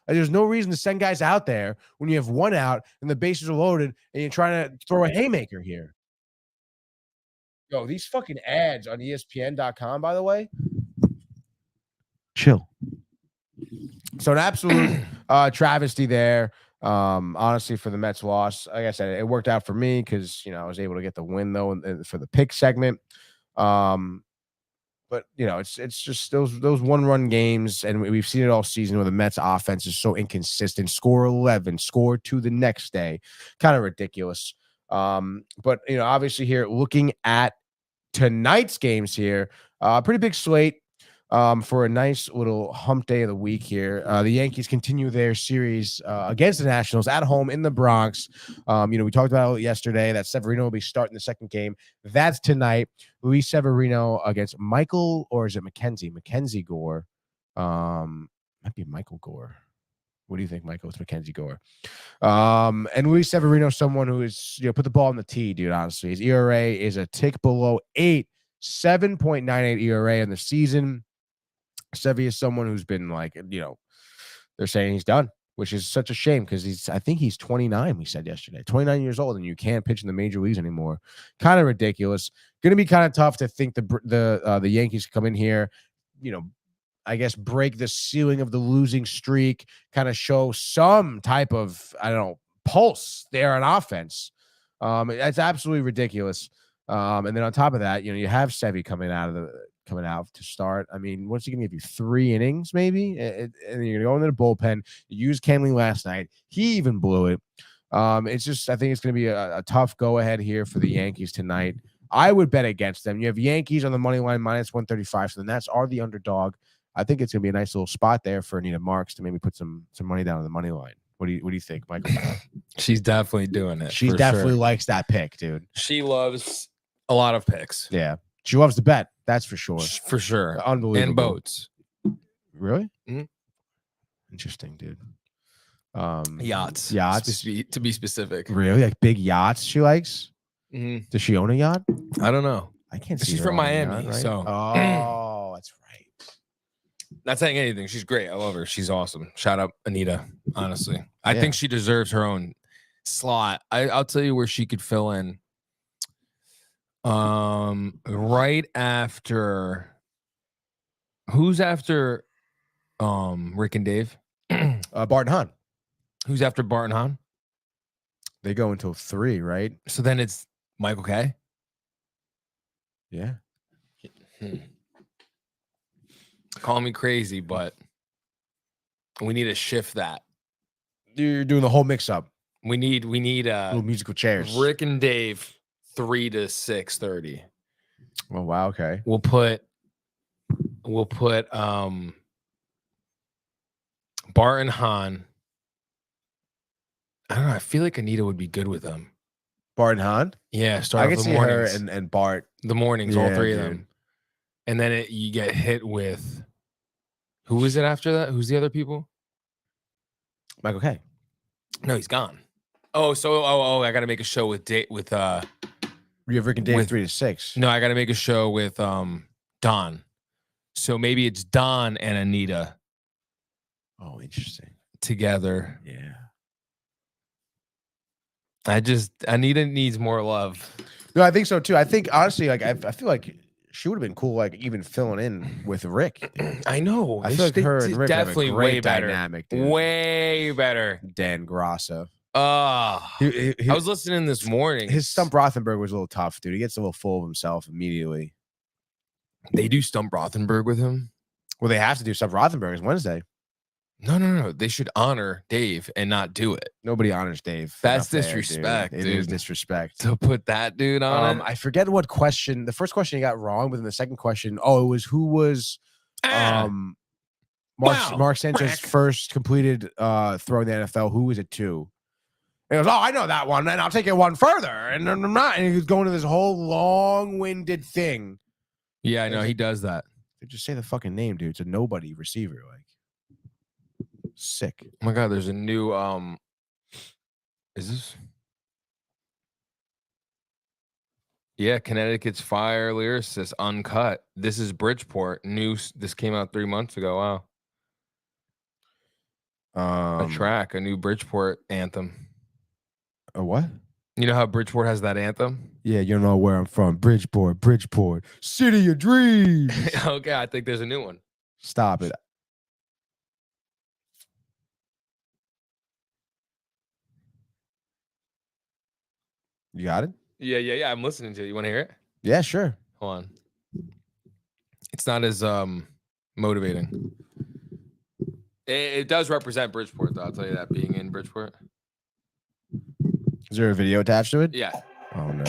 There's no reason to send guys out there when you have 1 out and the bases are loaded and you're trying to throw a haymaker here. Yo, these fucking ads on ESPN.com, by the way. Chill. So an absolute travesty there. Honestly, for the Mets loss. Like I said, it worked out for me because I was able to get the win though for the pick segment. But it's just those 1-run games, and we've seen it all season where the Mets offense is so inconsistent. Score 11, score 2 the next day, kind of ridiculous. But obviously here looking at tonight's games here, pretty big slate. For a nice little hump day of the week here. The Yankees continue their series against the Nationals at home in the Bronx. We talked about it yesterday that Severino will be starting the 2nd game. That's tonight. Luis Severino against Michael, or is it Mackenzie? Mackenzie Gore. Might be Michael Gore. What do you think, Michael? It's Mackenzie Gore. And Luis Severino, someone who is, put the ball on the tee, dude, honestly. His ERA is a tick below 8, 7.98 ERA in the season. Sevy is someone who's been they're saying he's done, which is such a shame because I think he's 29. We said yesterday, 29 years old, and you can't pitch in the major leagues anymore. Kind of ridiculous. Going to be kind of tough to think the Yankees come in here, I guess break the ceiling of the losing streak, kind of show some type of pulse there on offense. That's absolutely ridiculous. And then on top of that, you have Sevy coming out to start. I mean, what's he going to give you? 3 innings, maybe? And then you're going to go into the bullpen. You used Kenley last night. He even blew it. It's just, I think it's going to be a tough go-ahead here for the Yankees tonight. I would bet against them. You have Yankees on the money line, -135, so the Nats are the underdog. I think it's going to be a nice little spot there for Anita Marks to maybe put some money down on the money line. What do you think, Michael? She's definitely doing it. She definitely likes that pick, dude. She loves a lot of picks. Yeah. She loves to bet. That's for sure. For sure. Unbelievable. And boats. Really? Mm-hmm. Interesting, dude. Yachts. To be specific. Really? Like big yachts she likes? Mm-hmm. Does she own a yacht? I don't know. I can't see She's her from owning a Miami, yacht, right? so. Oh, that's right. Not saying anything. She's great. I love her. She's awesome. Shout out Anita, honestly. I think she deserves her own slot. I'll tell you where she could fill in. Right after, who's after Rick and Dave? Bart and Hahn. Who's after Bart and Hahn? They go until 3, right? So then it's Michael K. Yeah. Call me crazy, but we need to shift that. You're doing the whole mix up. We need little musical chairs. Rick and Dave 3 to 6:30. Oh wow, okay. We'll put Bart and Hahn. I don't know. I feel like Anita would be good with them. Bart and Hahn? Yeah, I can see mornings. her and Bart. The mornings, all 3 of them. And then you get hit with, who is it after that? Who's the other people? Michael K. No, he's gone. Oh, I got to make a show with you have Rick and Dave 3 to 6. No, I got to make a show with Don. So maybe it's Don and Anita. Oh, interesting. Together. Yeah. Anita needs more love. No, I think so too. I think honestly, like I feel like she would have been cool, like even filling in with Rick. I know. I feel like her and Rick have a definitely great way better. dynamic, dude. Way better. Dan Grasso. I was listening this morning. His Stump Rothenberg was a little tough, dude. He gets a little full of himself immediately. They do Stump Rothenberg with him. Well, they have to do Stump Rothenberg. It's Wednesday. No. They should honor Dave and not do it. Nobody honors Dave. That's Not fair, disrespect, dude. dude. It is disrespect. To put that dude on it. I forget what question. The first question he got wrong, but then the second question, it was who was Mark Sanchez's first completed throw in the NFL? Who was it to? And he goes, I know that one, and I'll take it one further. And I'm not. And he was going to this whole long-winded thing. Yeah, I know he does that. Just say the fucking name, dude. It's a nobody receiver. Like, sick. Oh my god, there's a new is this? Yeah, Connecticut's Fire lyricist Uncut. This is Bridgeport. This came out 3 months ago. Wow. A new Bridgeport anthem. A what? You know how Bridgeport has that anthem? Yeah, you know where I'm from. Bridgeport, city of dreams. Okay, I think there's a new one. Stop it. You got it? Yeah. I'm listening to it. You want to hear it? Yeah, sure. Hold on. It's not as motivating. It does represent Bridgeport, though. I'll tell you that, being in Bridgeport. Is there a video attached to it? Yeah. Oh, no.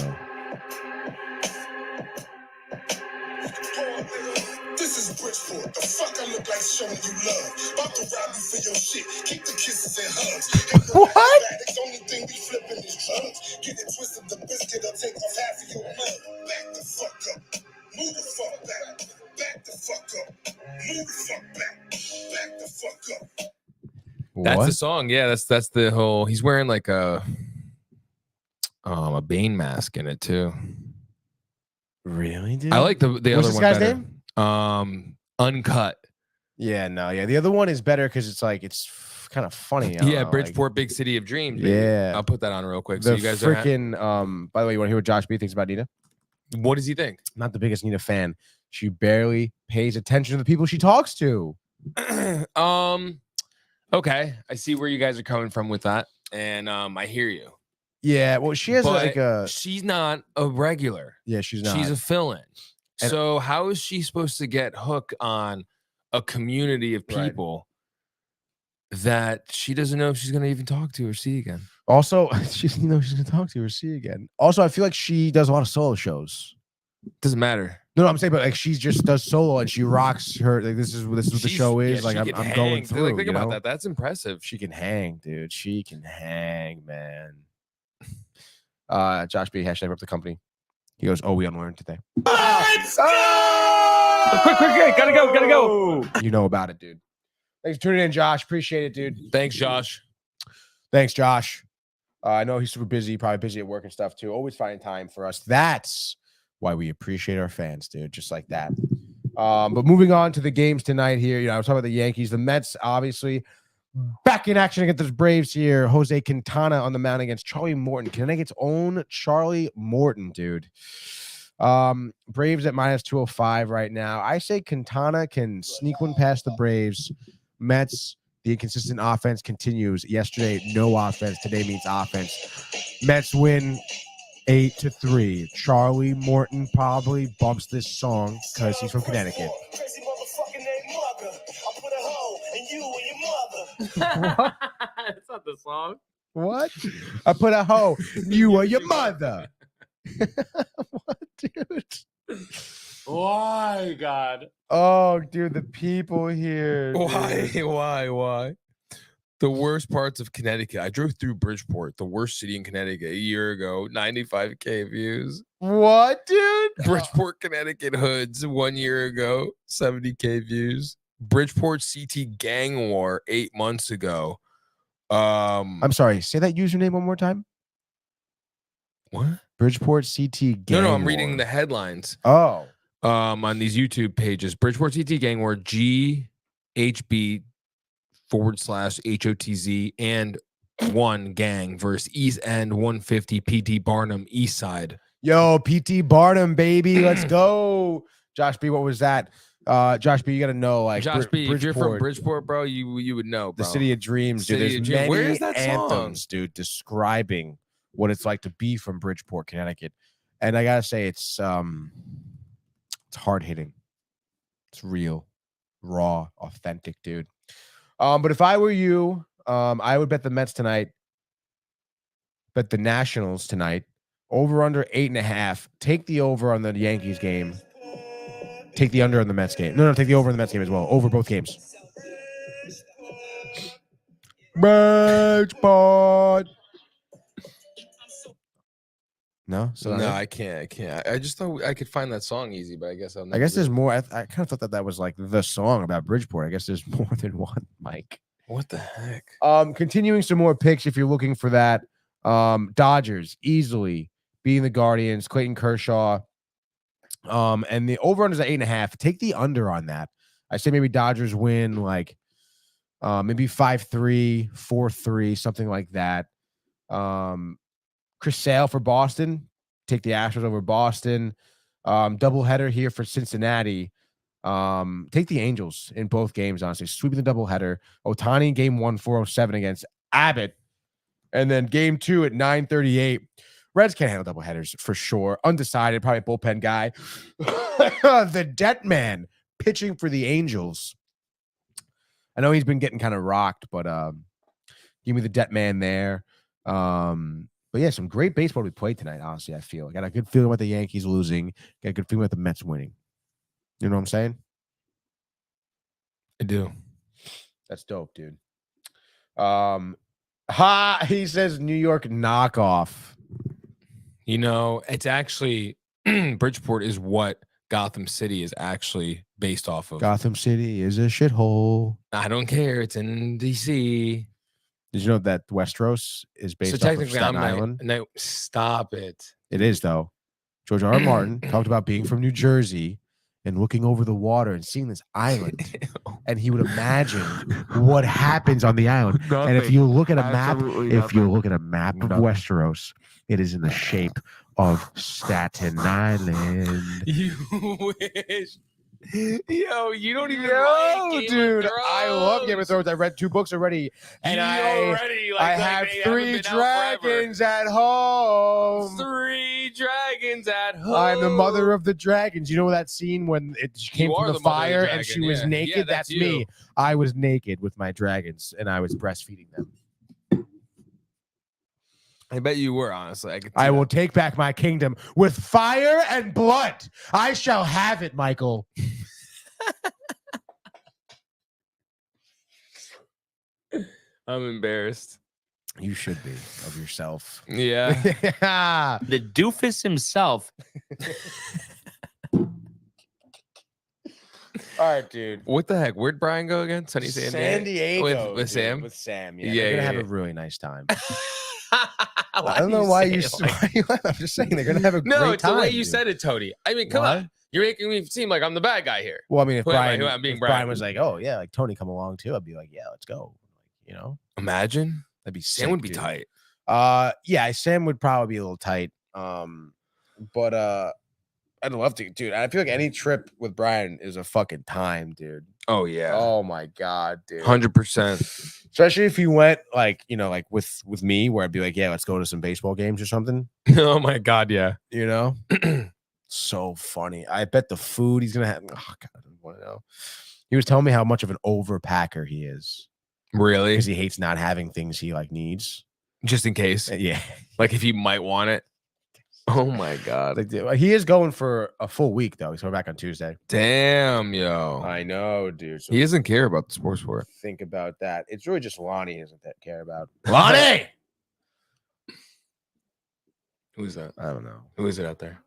This is Bridgeport. The fuck I look like showing you love. About to rob you for your shit. Keep the kisses and hugs. What? The only thing we flipping is drugs. Get it twisted, the biscuit will take off half of your mug. Back the fuck up. Move the fuck back. Back the fuck up. Move the fuck back. Back the fuck up. That's the song. Yeah, that's the whole. He's wearing like a Bane mask in it too. Really, dude? I like the What's other this one guy's better. name? Uncut. Yeah, no, yeah. The other one is better because it's like it's kind of funny. Yeah, Bridgeport, big city of dreams. Baby. Yeah, I'll put that on real quick. The So you guys freaking. By the way, you want to hear what Josh B thinks about Nina? What does he think? Not the biggest Nina fan. She barely pays attention to the people she talks to. Okay, I see where you guys are coming from with that, and I hear you. Yeah, well, she has like a. She's not a regular. Yeah, she's not. She's a fill-in. And- So how is she supposed to get hook on a community of people that she doesn't know if she's going to even talk to or see again? Also, she doesn't know she's going to talk to or see again. Also, I feel like she does a lot of solo shows. Doesn't matter. No, I'm saying, but like she just does solo and she rocks her. Like this is what the show is. Yeah, like she I'm can going hang. through. Like, think you about know? that. That's impressive. She can hang, dude. She can hang, man. Josh B, hashtag rep the company. He goes, we unlearned today. Let's go! Quick, gotta go. You know about it, dude. Thanks for tuning in, Josh. Appreciate it, dude. Thanks, Josh. Thanks, Josh. I know he's super busy, probably busy at work and stuff too. Always finding time for us. That's why we appreciate our fans, dude. Just like that. But moving on to the games tonight here. I was talking about the Yankees. The Mets, obviously, back in action against the Braves here. Jose Quintana on the mound against Charlie Morton. Connecticut's own Charlie Morton, dude. Braves at minus 205 right now. I say Quintana can sneak one past the Braves. Mets, the inconsistent offense continues. Yesterday, no offense. Today means offense. Mets win 8-3. Charlie Morton probably bumps this song because he's from Connecticut. What? That's not the song. What? I put a hoe. You are your mother. What, dude? Why, God? Oh, dude, the people here. Why? The worst parts of Connecticut. I drove through Bridgeport, the worst city in Connecticut, a year ago. 95K views. What, dude? Bridgeport, Connecticut hoods 1 year ago. 70K views. Bridgeport CT gang war 8 months ago. I'm sorry. Say that username one more time. What? Bridgeport CT gang No, I'm war. reading the headlines. Oh. On these YouTube pages. Bridgeport CT gang war GHB /HOTZ and 1 gang versus East End 150 PT Barnum East Side. Yo, PT Barnum, baby. Let's go. Josh B, what was that? Josh B, you got to know, like, Josh B, if you're from Bridgeport, Bridgeport, bro, you would know, bro. the city of dreams, dude. City There's of Dreams. many Where is that anthems, dude, describing what it's like to be from Bridgeport, Connecticut. And I gotta say, it's hard hitting. It's real, raw, authentic, dude. But if I were you, I would bet the Mets tonight. Bet the Nationals tonight. Over under 8.5. Take the over on the Yankees game. Take the under on the Mets game. No, take the over on the Mets game as well. Over both games. Bridgeport. No, No, I can't. I just thought I could find that song easy, but I guess I'll never I guess do there's it. more. I kind of thought that was like the song about Bridgeport. I guess there's more than one, Mike. What the heck? Continuing some more picks if you're looking for that. Dodgers easily beating the Guardians. Clayton Kershaw. And the over-under is at 8.5. Take the under on that. I say maybe Dodgers win like maybe 5-3, 4-3, something like that. Chris Sale for Boston. Take the Astros over Boston. Doubleheader here for Cincinnati. Take the Angels in both games, honestly. Sweeping the doubleheader. Ohtani game 1, 407 against Abbott. And then game 2 at 9:38. Reds can't handle doubleheaders for sure. Undecided, probably bullpen guy. The Debt Man pitching for the Angels. I know he's been getting kind of rocked, but give me the Debt Man there. But yeah, some great baseball we played tonight, honestly, I feel. I got a good feeling about the Yankees losing. Got a good feeling about the Mets winning. You know what I'm saying? I do. That's dope, dude. He says New York knockoff. You know, it's actually Bridgeport is what Gotham City is actually based off of. Gotham City is a shithole. I don't care. It's in DC. Did you know that Westeros is based off of Staten Island? No, stop it. It is, though. George R. R. Martin talked about being from New Jersey and looking over the water and seeing this island. And he would imagine what happens on the island. Nothing. And if you look at a map, Absolutely nothing. of Westeros, it is in the shape of Staten Island. You wish. Yo, you don't even Yo, like Game dude, of I love Game of Thrones. I read 2 books already, and I have 3 dragons at home. 3 dragons at home. I'm the mother of the dragons. You know that scene when she came from the fire and she was naked? Yeah, that's you. me. I was naked with my dragons, and I was breastfeeding them. I bet you were, honestly. I will take back my kingdom with fire and blood. I shall have it, Michael. I'm embarrassed. You should be of yourself. Yeah. Yeah. The doofus himself. All right, dude. What the heck? Where'd Brian go again? San Diego. With dude, Sam? With Sam. Yeah, They're gonna yeah, have yeah. a really nice time. I don't know why you. I'm just saying they're gonna have a No, great it's time. the way you dude. said it, Tony. I mean, come What? on. You're making me seem like I'm the bad guy here. Well, I mean, if Who am I? Brian, Who am I being if Brian? Brian was like, "Oh yeah, like Tony, come along too," I'd be like, "Yeah, let's go." You know, Imagine. that'd be Sam sick, would be dude. tight. Yeah, Sam would probably be a little tight. But I'd love to, dude. I feel like any trip with Brian is a fucking time, dude. Oh, yeah. Oh my god, dude. 100%. Especially if you went like, you know, like with me, where I'd be like, yeah, let's go to some baseball games or something. Oh, my God, yeah. You know, so funny. I bet the food he's gonna have. Oh god, I don't want to know. He was telling me how much of an overpacker he is Really? because he hates not having things he like needs. Just in case. Yeah, Like if you might want it. Oh, my God. like he is going for a full week though. He's coming back on Tuesday. Damn, yo. I know, dude. So He doesn't care about the sports sport. think about that. It's really just Lonnie he doesn't care about. Lonnie. Who's that? I don't know. Who is it out there?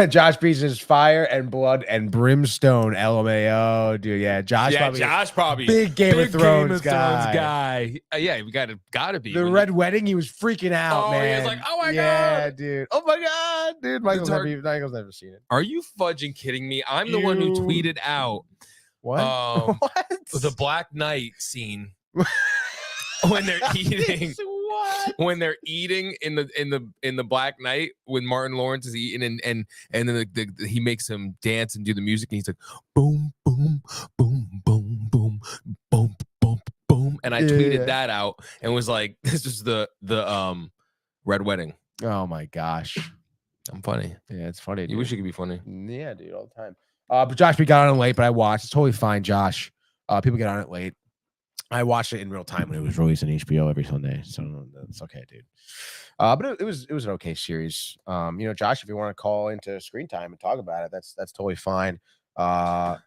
Josh B says fire and blood and brimstone. LMAO, dude. Yeah, Josh. probably Josh probably. big Game of Thrones guy. guy. Yeah, we gotta be. The When red wedding, he was freaking out, Oh, man. he was like, "Oh my yeah, God." dude. Oh my god, dude. Michael's dark- never seen it. Are you fudging kidding me? I'm the one who You- tweeted out What? Um, What? the Black Knight scene. when they're eating. When they're eating in the Black Knight when Martin Lawrence is eating and then he makes him dance and do the music and he's like boom boom boom boom boom boom boom boom and I tweeted that out and was like, this is the Red Wedding. Oh my gosh, I'm funny. Yeah, it's funny. You wish you could be funny. Yeah, dude, all the time. But Josh, we got on it late, but I watched. It's totally fine, Josh. People get on it late. I watched it in real time when it was released on HBO every Sunday, so that's okay, dude. But it was an okay series. Josh, if you want to call into Screen Time and talk about it, that's totally fine. Lonnie,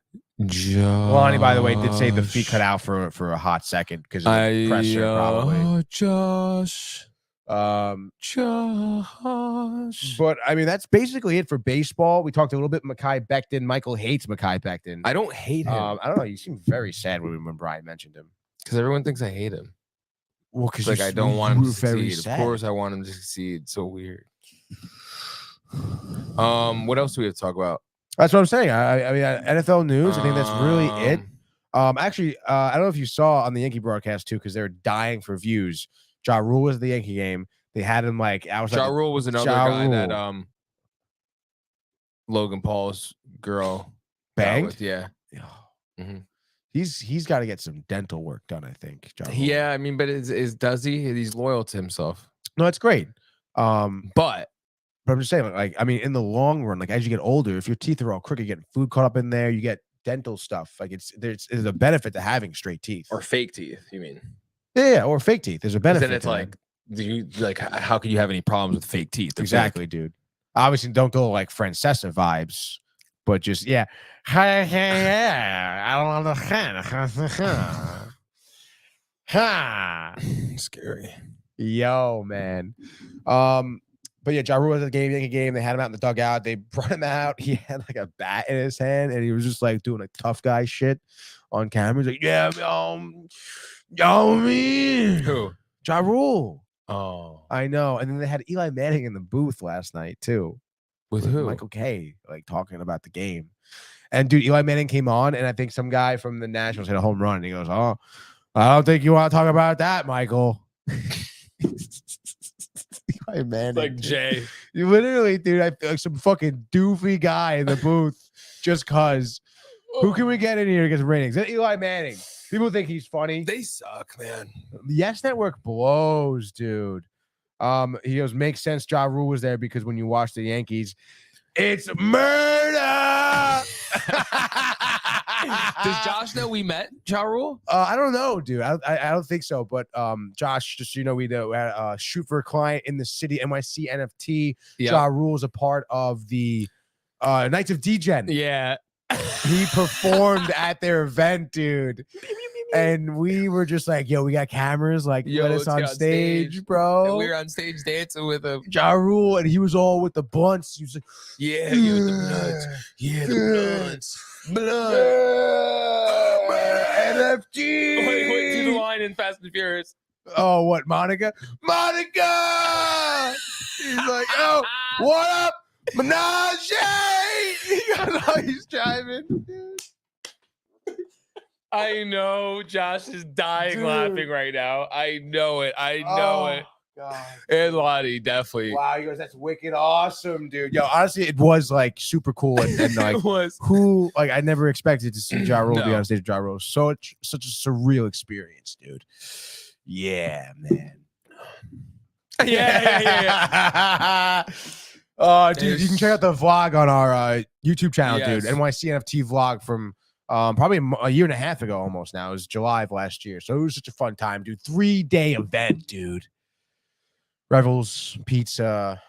by the way, did say the feed cut out for a hot second because of the pressure, probably. Josh. But I mean, that's basically it for baseball. We talked a little bit Mekhi Becton. Michael hates Mekhi Becton. I don't hate him. I don't know. You seem very sad when Brian mentioned him. Because everyone thinks I hate him. Well, because like I don't want him to succeed. Of course, I want him to succeed. So weird. What else do we have to talk about? That's what I'm saying. I mean, NFL news. I think that's really it. Actually, I don't know if you saw on the Yankee broadcast too, because they're dying for views. Ja Rule was at the Yankee game. They had him like Ja Rule was another guy that Logan Paul's girl banged. With, yeah. Mm-hmm. He's got to get some dental work done, I think. Yeah, I mean, but does he? He's loyal to himself. No, it's great. But I'm just saying, like, I mean, in the long run, like as you get older, if your teeth are all crooked, you get food caught up in there, you get dental stuff. Like there's a benefit to having straight teeth or fake teeth. You mean? Yeah, or fake teeth. There's a benefit. Then it's like, how can you have any problems with fake teeth? Exactly, dude. Obviously, don't go like Francesa vibes, but just I don't understand. Scary. Yo, man. But yeah, Ja Rule was at the Yankee game. They had him out in the dugout. They brought him out. He had like a bat in his hand, and he was just like doing like tough guy shit on camera. He's like, yeah, me. Who? Ja Rule. Oh, I know. And then they had Eli Manning in the booth last night too. With who? Michael Kay, like talking about the game. And dude, Eli Manning came on, and I think some guy from the Nationals hit a home run. And he goes, "Oh, I don't think you want to talk about that, Michael." Eli Manning, like Jay. You literally, dude, I feel like some fucking doofy guy in the booth just cause. Who can we get in here to get some ratings? Eli Manning. People think he's funny. They suck, man. Yes Network blows, dude. He goes, makes sense. Ja Rule was there because when you watch the Yankees, it's murder. Does Josh know we met Ja Rule? I don't know, dude. I don't think so. But Josh, just so you know, we had a shoot for a client in the city NYC NFT. Yep. Ja Rule is a part of the Knights of Degen. Yeah. He performed at their event, dude. And we were just like, yo, we got cameras, like let us on stage, bro. And we were on stage dancing with him. Ja Rule, and he was all with the blunts. He was like, yeah, with the blunts. Yeah, the blunts. Blood. NFT. Wait, do the line in Fast and Furious. Oh, what, Monica? Monica! He's like, oh, what up? Menage! He's driving. I know Josh is dying laughing right now. I know it. I know it. God. And Lottie, definitely. Wow, he goes, that's wicked awesome, dude. Yo, honestly, it was like super cool and like it was. Who like I never expected to see Ja Rule be on stage with Ja Rule. Such a surreal experience, dude. Yeah, man. Yeah. Oh, dude, you can check out the vlog on our YouTube channel, dude. NYC NFT vlog from probably a year and a half ago almost now. It was July of last year. So it was such a fun time, dude. 3-day event, dude. Revels, pizza,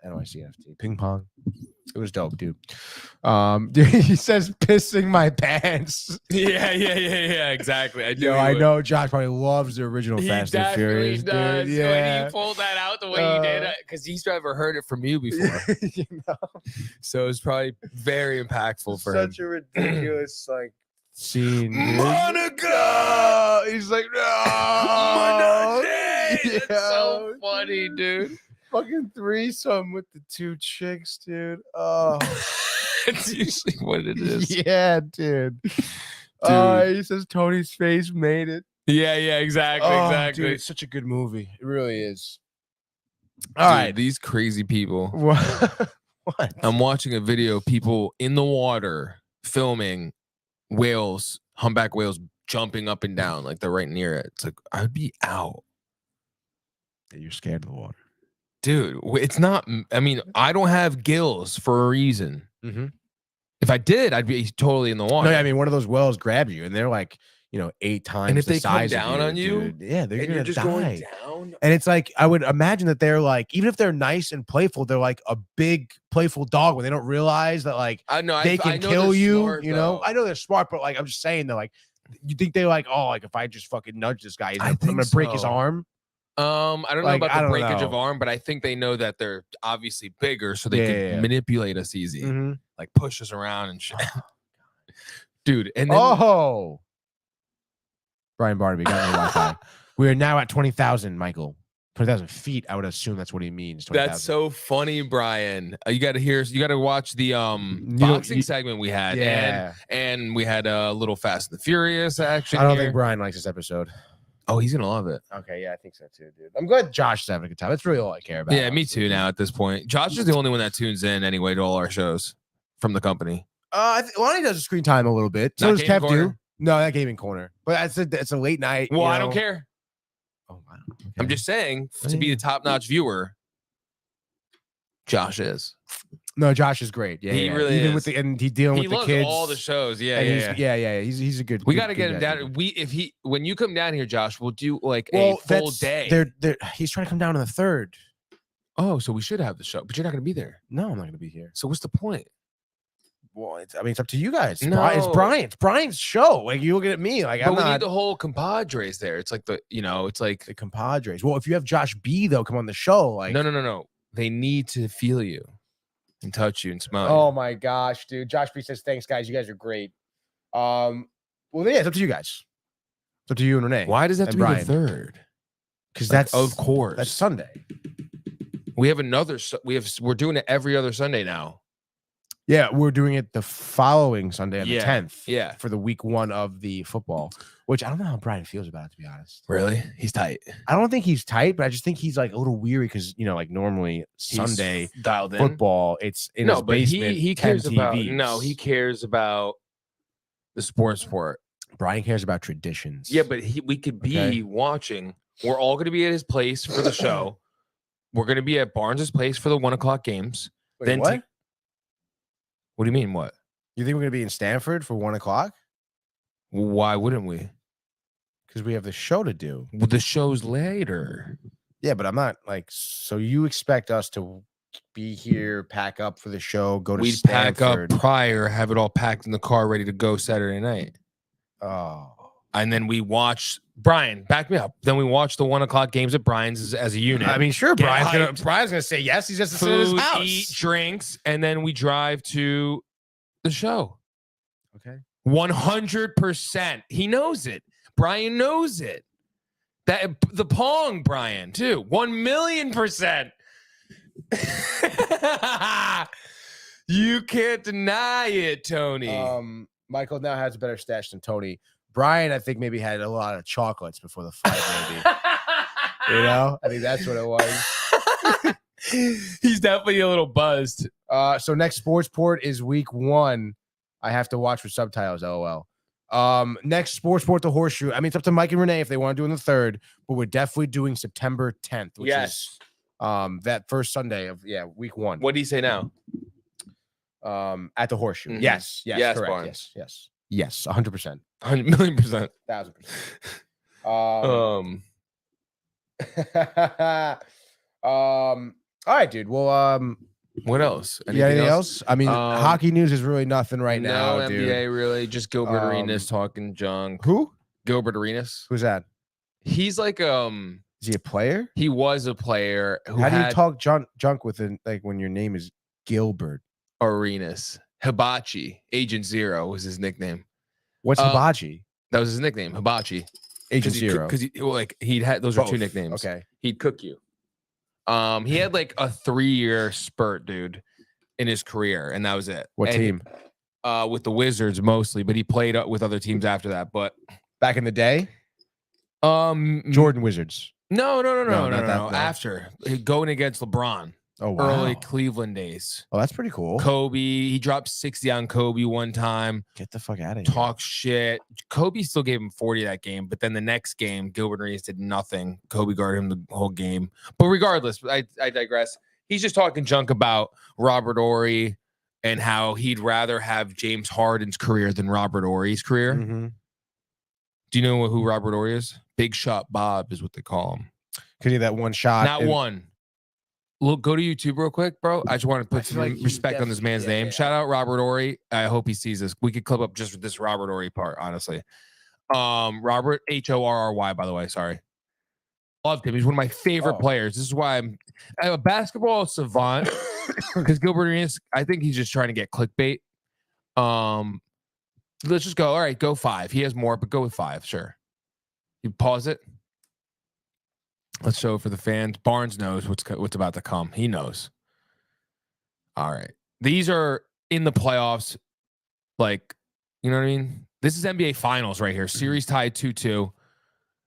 NYC NFT, ping pong. It was dope, dude. Dude, he says pissing my pants. Yeah, exactly. I know Josh probably loves the original Fast and Furious. Does. Dude. Yeah. When he pulled that out the way he did, because he's never heard it from you before. So it's probably very impactful for him. Such a ridiculous scene. Dude. Monica! He's like, no! It's so funny, dude. Fucking threesome with the two chicks, dude. Oh, it's usually what it is. Yeah, dude. He says Tony's face made it. Yeah, exactly, Dude, it's such a good movie. It really is. All Dude, right, these crazy people. What? I'm watching a video of people in the water filming whales, humpback whales jumping up and down like they're right near it. It's like I'd be out. You're scared of the water. Dude, it's not. I mean, I don't have gills for a reason. Mm-hmm. If I did, I'd be totally in the water. No, I mean, one of those whales grabs you, and they're like, 8 times. And if the they come size down of on you, dude, yeah, they're and gonna you're just die. going down. And it's like I would imagine that they're like, even if they're nice and playful, they're like a big playful dog when they don't realize that like I know they can I know kill they're you. smart, Though. I know they're smart, but like I'm just saying, they're like, you think they're like, oh, like if I just fucking nudge this guy, I'm gonna break his arm. I don't know about the breakage of arm, but I think they know that they're obviously bigger, so they can manipulate us easy, like push us around and shit. Dude, and then Brian Barnaby got no Wi-Fi. We are now at 20,000, Michael. 20,000 feet. I would assume that's what he means. 20, that's so funny, Brian. You got to watch the boxing segment we had, and we had a little Fast and the Furious action. I don't think Brian likes this episode. Oh, he's gonna love it. Okay, yeah, I think so too, dude. I'm glad Josh is having a good time. That's really all I care about. Yeah, me too. Now at this point, Josh is the only one that tunes in anyway to all our shows from the company. Lonnie does screen time a little bit. So does Kev do. No, that gaming corner. But it's a late night. Well, I don't care. Oh, wow. Okay. I'm just saying to be the top-notch viewer, Josh is. No, Josh is great. Yeah, he really even is. With the and he's dealing with the kids. He loves all the shows. Yeah. He's a good. We got to get him down. When you come down here, Josh, we'll do like a full day. He's trying to come down on the 3rd. Oh, so we should have the show, but you're not going to be there. No, I'm not going to be here. So what's the point? Well, it's up to you guys. No. It's Brian's show. Like you look at me, like but we need the whole compadres there. It's like it's like the compadres. Well, if you have Josh B though, come on the show. Like no. They need to feel you and touch you and smell you. Oh my gosh, dude. Josh B says, "Thanks, guys. You guys are great." Well, yeah, it's up to you guys. It's up to you and Renee. Why does that have to be the 3rd? Because that's of course that's Sunday. We have another. We're doing it every other Sunday now. Yeah, we're doing it the following Sunday on the 10th. Yeah. For the week 1 of the football, which I don't know how Brian feels about it, to be honest. Really? He's tight. I don't think he's tight, but I just think he's like a little weary because, like normally Sunday dialed in football, it's in his basement. He cares about he cares about the sport. Brian cares about traditions. Yeah, but we could be watching. We're all going to be at his place for the show. We're going to be at Barnes's place for the 1:00 games. Wait, then what? What do you mean? What? You think we're gonna be in Stanford for 1:00? Why wouldn't we? Because we have the show to do. Well, the show's later. Yeah, but I'm not like. So you expect us to be here, pack up for the show, go to We'd Stanford. pack up prior, have it all packed in the car, ready to go Saturday night. Oh. And then we watch Brian. Back me up. Then we watch the 1:00 games at Brian's as a unit. I mean, sure, Brian's gonna say yes. He's just food, in his house. eat, drinks, and then we drive to the show. Okay, 100%. He knows it. Brian knows it. That the Pong, Brian, too. 1,000,000%. You can't deny it, Tony. Michael now has a better stash than Tony. Brian, I think maybe had a lot of chocolates before the fight, maybe. I think that's what it was. He's definitely a little buzzed. So next sports port is week 1. I have to watch with subtitles, LOL. Next sports port, the Horseshoe. I mean, it's up to Mike and Renee if they want to do it on the 3rd, but we're definitely doing September 10th, which is that first Sunday of week 1. What do you say now? At the Horseshoe. Mm-hmm. Yes, correct. Barnes. Yes, 100%. 100,000,000%. 1,000%. All right, dude. Well, what else? Anything else? I mean, hockey news is really nothing right now, no dude. NBA really. Just Gilbert Arenas talking junk. Who? Gilbert Arenas. Who's that? He's like Is he a player? He was a player. How do you talk junk with like when your name is Gilbert Arenas? Hibachi. Agent Zero was his nickname. What's Hibachi? That was his nickname. Hibachi. Agent Zero. Because he'd had those are 2 nicknames. Okay. He'd cook you. He had like a 3-year spurt, dude, in his career, and that was it. What team? With the Wizards mostly, but he played with other teams after that. But back in the day, Jordan Wizards. No. not that, no. After going against LeBron. Oh, wow. Early Cleveland days. Oh, that's pretty cool. Kobe, he dropped 60 on Kobe one time. Get the fuck out of here. Talk shit. Kobe still gave him 40 that game, but then the next game, Gilbert Arenas did nothing. Kobe guarded him the whole game. But regardless, I digress. He's just talking junk about Robert Horry and how he'd rather have James Harden's career than Robert Horry's career. Mm-hmm. Do you know who Robert Horry is? Big Shot Bob is what they call him. Because he had that one shot. Not one. Look, go to YouTube real quick, bro. I just want to put some respect on this man's name. Shout out Robert Horry. I hope he sees this. We could clip up just this Robert Horry part, honestly. Robert Horry, by the way. Sorry. Loved him. He's one of my favorite players. This is why I'm a basketball savant. Because Gilbert Arenas, I think he's just trying to get clickbait. Let's just go. All right, go 5. He has more, but go with 5. Sure. You pause it. Let's show it for the fans. Barnes knows what's about to come. He knows. All right. These are in the playoffs. Like, you know what I mean? This is NBA Finals right here. Series tied 2-2.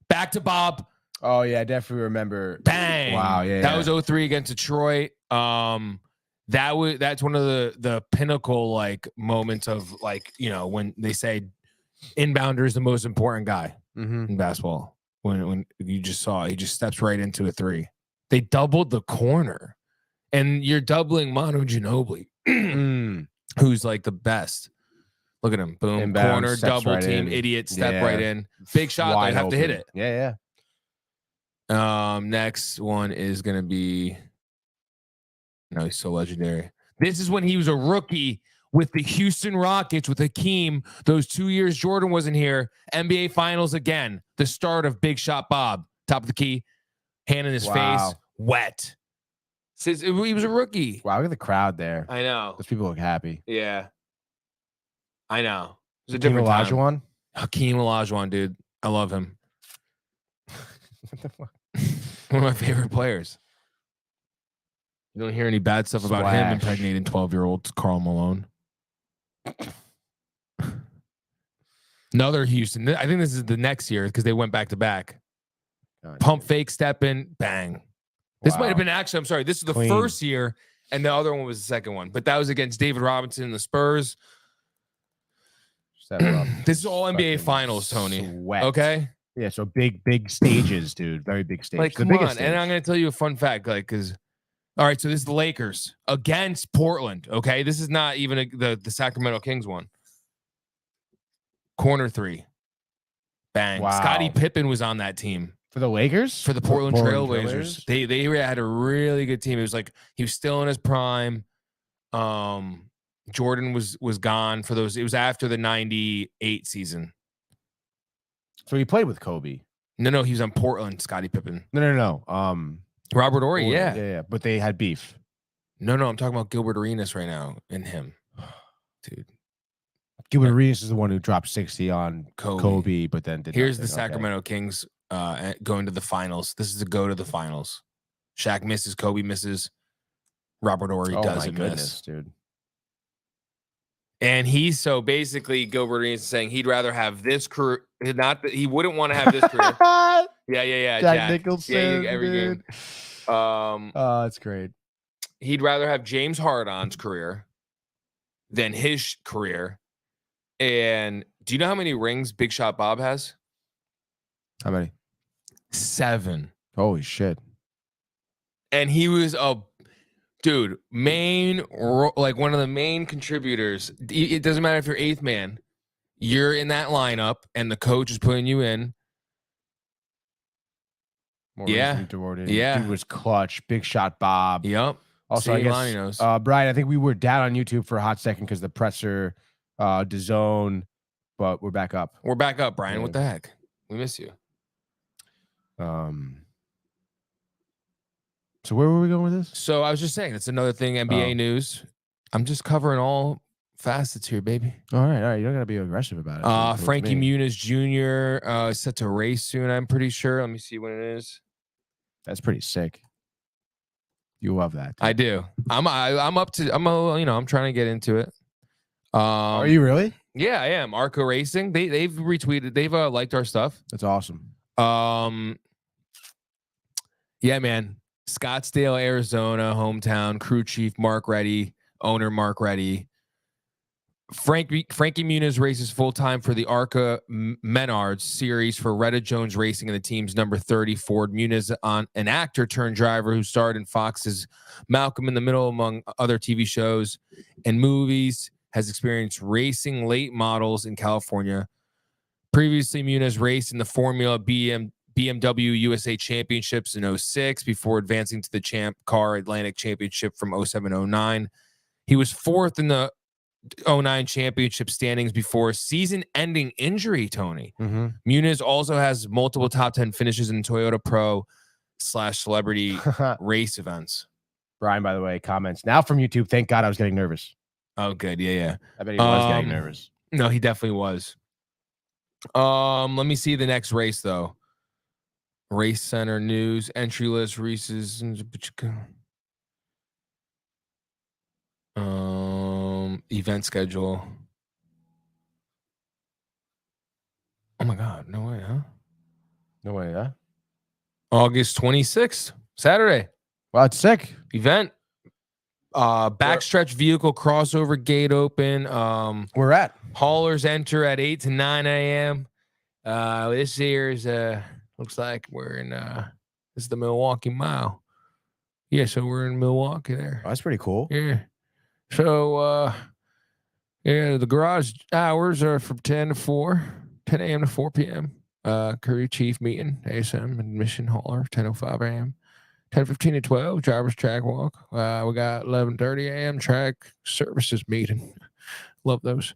Back to Bob. Oh, yeah. I definitely remember. Bang. Wow. Yeah. That was 0-3 against Detroit. That's one of the pinnacle like moments of like, you know, when they say inbounder is the most important guy in basketball. When you just saw he just steps right into a 3. They doubled the corner, and you're doubling Manu Ginobili, who's like the best. Look at him, boom, Inbound, corner, double right team, in. idiot, step right in, big shot. They have to hit it. Yeah. Next one is gonna be. No, he's so legendary. This is when he was a rookie with the Houston Rockets with Hakeem. Those 2 years Jordan wasn't here. NBA Finals again. The start of Big Shot Bob. Top of the key. Hand in his face. Wet. Says he was a rookie. Wow, look at the crowd there. I know. Those people look happy. Yeah. I know. It was a Hakeem different time. Olajuwon? Hakeem Olajuwon, dude. I love him. What the fuck? One of my favorite players. You don't hear any bad stuff about him impregnating 12-year-old Karl Malone. Another Houston. I think this is the next year because they went back to back. Pump fake, step in, bang. This might have been actually, I'm sorry, this is the first year, and the other one was the second one. But that was against David Robinson and the Spurs. This is all NBA Finals, Tony. Sweat. Okay? Yeah, so big stages, dude. Very big stages. Like, come on. And I'm going to tell you a fun fact, like, because all right, so this is the Lakers against Portland. Okay, this is not even the Sacramento Kings one. Corner 3, bang. Wow. Scottie Pippen was on that team For the Lakers? for the Portland Trailblazers. They had a really good team. It was like he was still in his prime. Jordan was gone for those. It was after the 98 season. So he played with Kobe. No, he was on Portland. Scottie Pippen. No. Robert Horry, yeah. Yeah. But they had beef. No, I'm talking about Gilbert Arenas right now and him, dude. Gilbert Arenas is the one who dropped 60 on Kobe but then did Here's nothing. the Sacramento Kings going to the finals. This is a go to the finals. Shaq misses, Kobe misses. Robert Horry doesn't miss, dude. And he's so basically Gilbert Arenas is saying he'd rather have this career, not that he wouldn't want to have this career. Yeah. Jack Nicholson, every dude. game. That's great. He'd rather have James Harden's career than his career. And do you know how many rings Big Shot Bob has? How many? 7. Holy shit. And he was a dude, like one of the main contributors. It doesn't matter if you're 8th man. You're in that lineup and the coach is putting you in. Yeah. Dude was clutch. Big Shot Bob. Yep. Also, I guess, Brian, I think we were down on YouTube for a hot second because the presser, DAZN, but we're back up. We're back up, Brian. Yeah. What the heck? We miss you. So where were we going with this? So I was just saying, it's another thing, NBA news. I'm just covering all facets here, baby. All right. You don't gotta be aggressive about it. Frankie Muniz Jr. Set to race soon, I'm pretty sure. Let me see when it is. That's pretty sick. You love that. I do. I'm trying to get into it. Are you really? Yeah, I am. Arco Racing. They've retweeted. They've liked our stuff. That's awesome. Yeah, man. Scottsdale, Arizona, hometown, crew chief Mark Reddy, owner Mark Reddy. Frankie Muniz races full-time for the ARCA Menards series for Retta Jones Racing and the team's number 30 Ford. Muniz, an actor turned driver who starred in Fox's Malcolm in the Middle, among other TV shows and movies, has experienced racing late models in California. Previously, Muniz raced in the Formula BMW USA Championships in 06 before advancing to the Champ Car Atlantic Championship from 07-09. He was fourth in the 09 championship standings before season-ending injury, Tony. Muniz also has multiple top 10 finishes in Toyota Pro / celebrity race events. Brian, by the way, comments now from YouTube. Thank God I was getting nervous. Oh, good. Yeah. I bet he was getting nervous. No, he definitely was. Let me see the next race, though. Race Center News, entry list, races. Event schedule. Oh my God, no way, huh? No way, huh? August 26th, Saturday. Wow, it's sick. Event. Backstretch vehicle crossover gate open. We're at haulers enter at 8 to 9 a.m. This year's looks like we're in this is the Milwaukee Mile. Yeah, so we're in Milwaukee there. Oh, that's pretty cool. Yeah. So yeah, the garage hours are from 10 a.m. to 4 p.m. Crew chief meeting, ASM, admission hauler, 10:05 a.m. 10:15 to 12, driver's track walk. We got 11:30 a.m. track services meeting. Love those.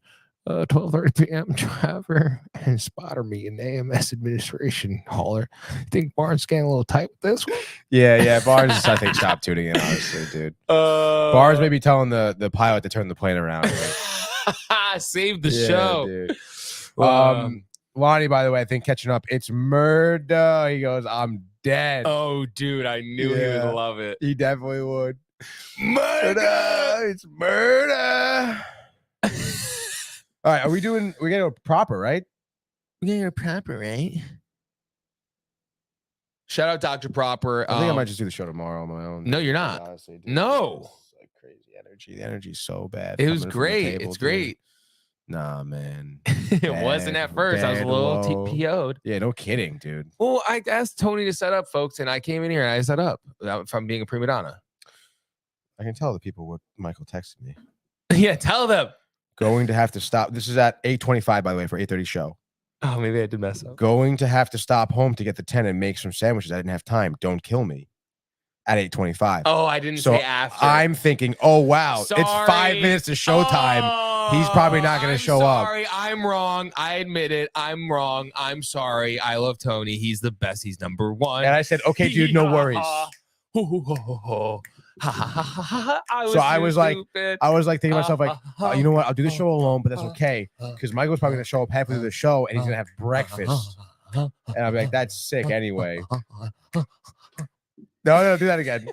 12:30 p.m. driver and spotter meeting, AMS administration hauler. Think Barnes getting a little tight with this one? Yeah. Barnes, I think, stopped tuning in, honestly, dude. Barnes may be telling the pilot to turn the plane around. Save the show. Dude. Lonnie, by the way, I think catching up. It's murder. He goes, I'm dead. Oh, dude, I knew he would love it. He definitely would. Murder. It's murder. All right, we're getting a proper, right? We're getting a proper, right? Shout out Dr. Proper. I think I might just do the show tomorrow on my own. No, you're not. Honestly, dude, no. It's like crazy energy. The energy's so bad. It was great. It's great. Nah, man. It wasn't at first. I was a little TPO'd. Yeah, no kidding, dude. Well, I asked Tony to set up, folks, and I came in here and I set up if I'm being a prima donna. I can tell the people what Michael texted me. Yeah, tell them. Going to have to stop. This is at 8:25, by the way, for 8:30 show. Oh, maybe I did mess up. Going to have to stop home to get the 10 and make some sandwiches. I didn't have time. Don't kill me. At 8:25. Oh, I didn't say after. I'm thinking, oh, wow. Sorry. It's 5 minutes to showtime. He's probably not going to show up. Sorry, I'm wrong. I admit it. I'm wrong. I'm sorry. I love Tony. He's the best. He's number one. And I said, okay, dude, no worries. I was like thinking to myself, like, you know what? I'll do the show alone, but that's okay. Because Michael's probably going to show up halfway through the show and he's going to have breakfast. And I'll be like, that's sick anyway. No, do that again.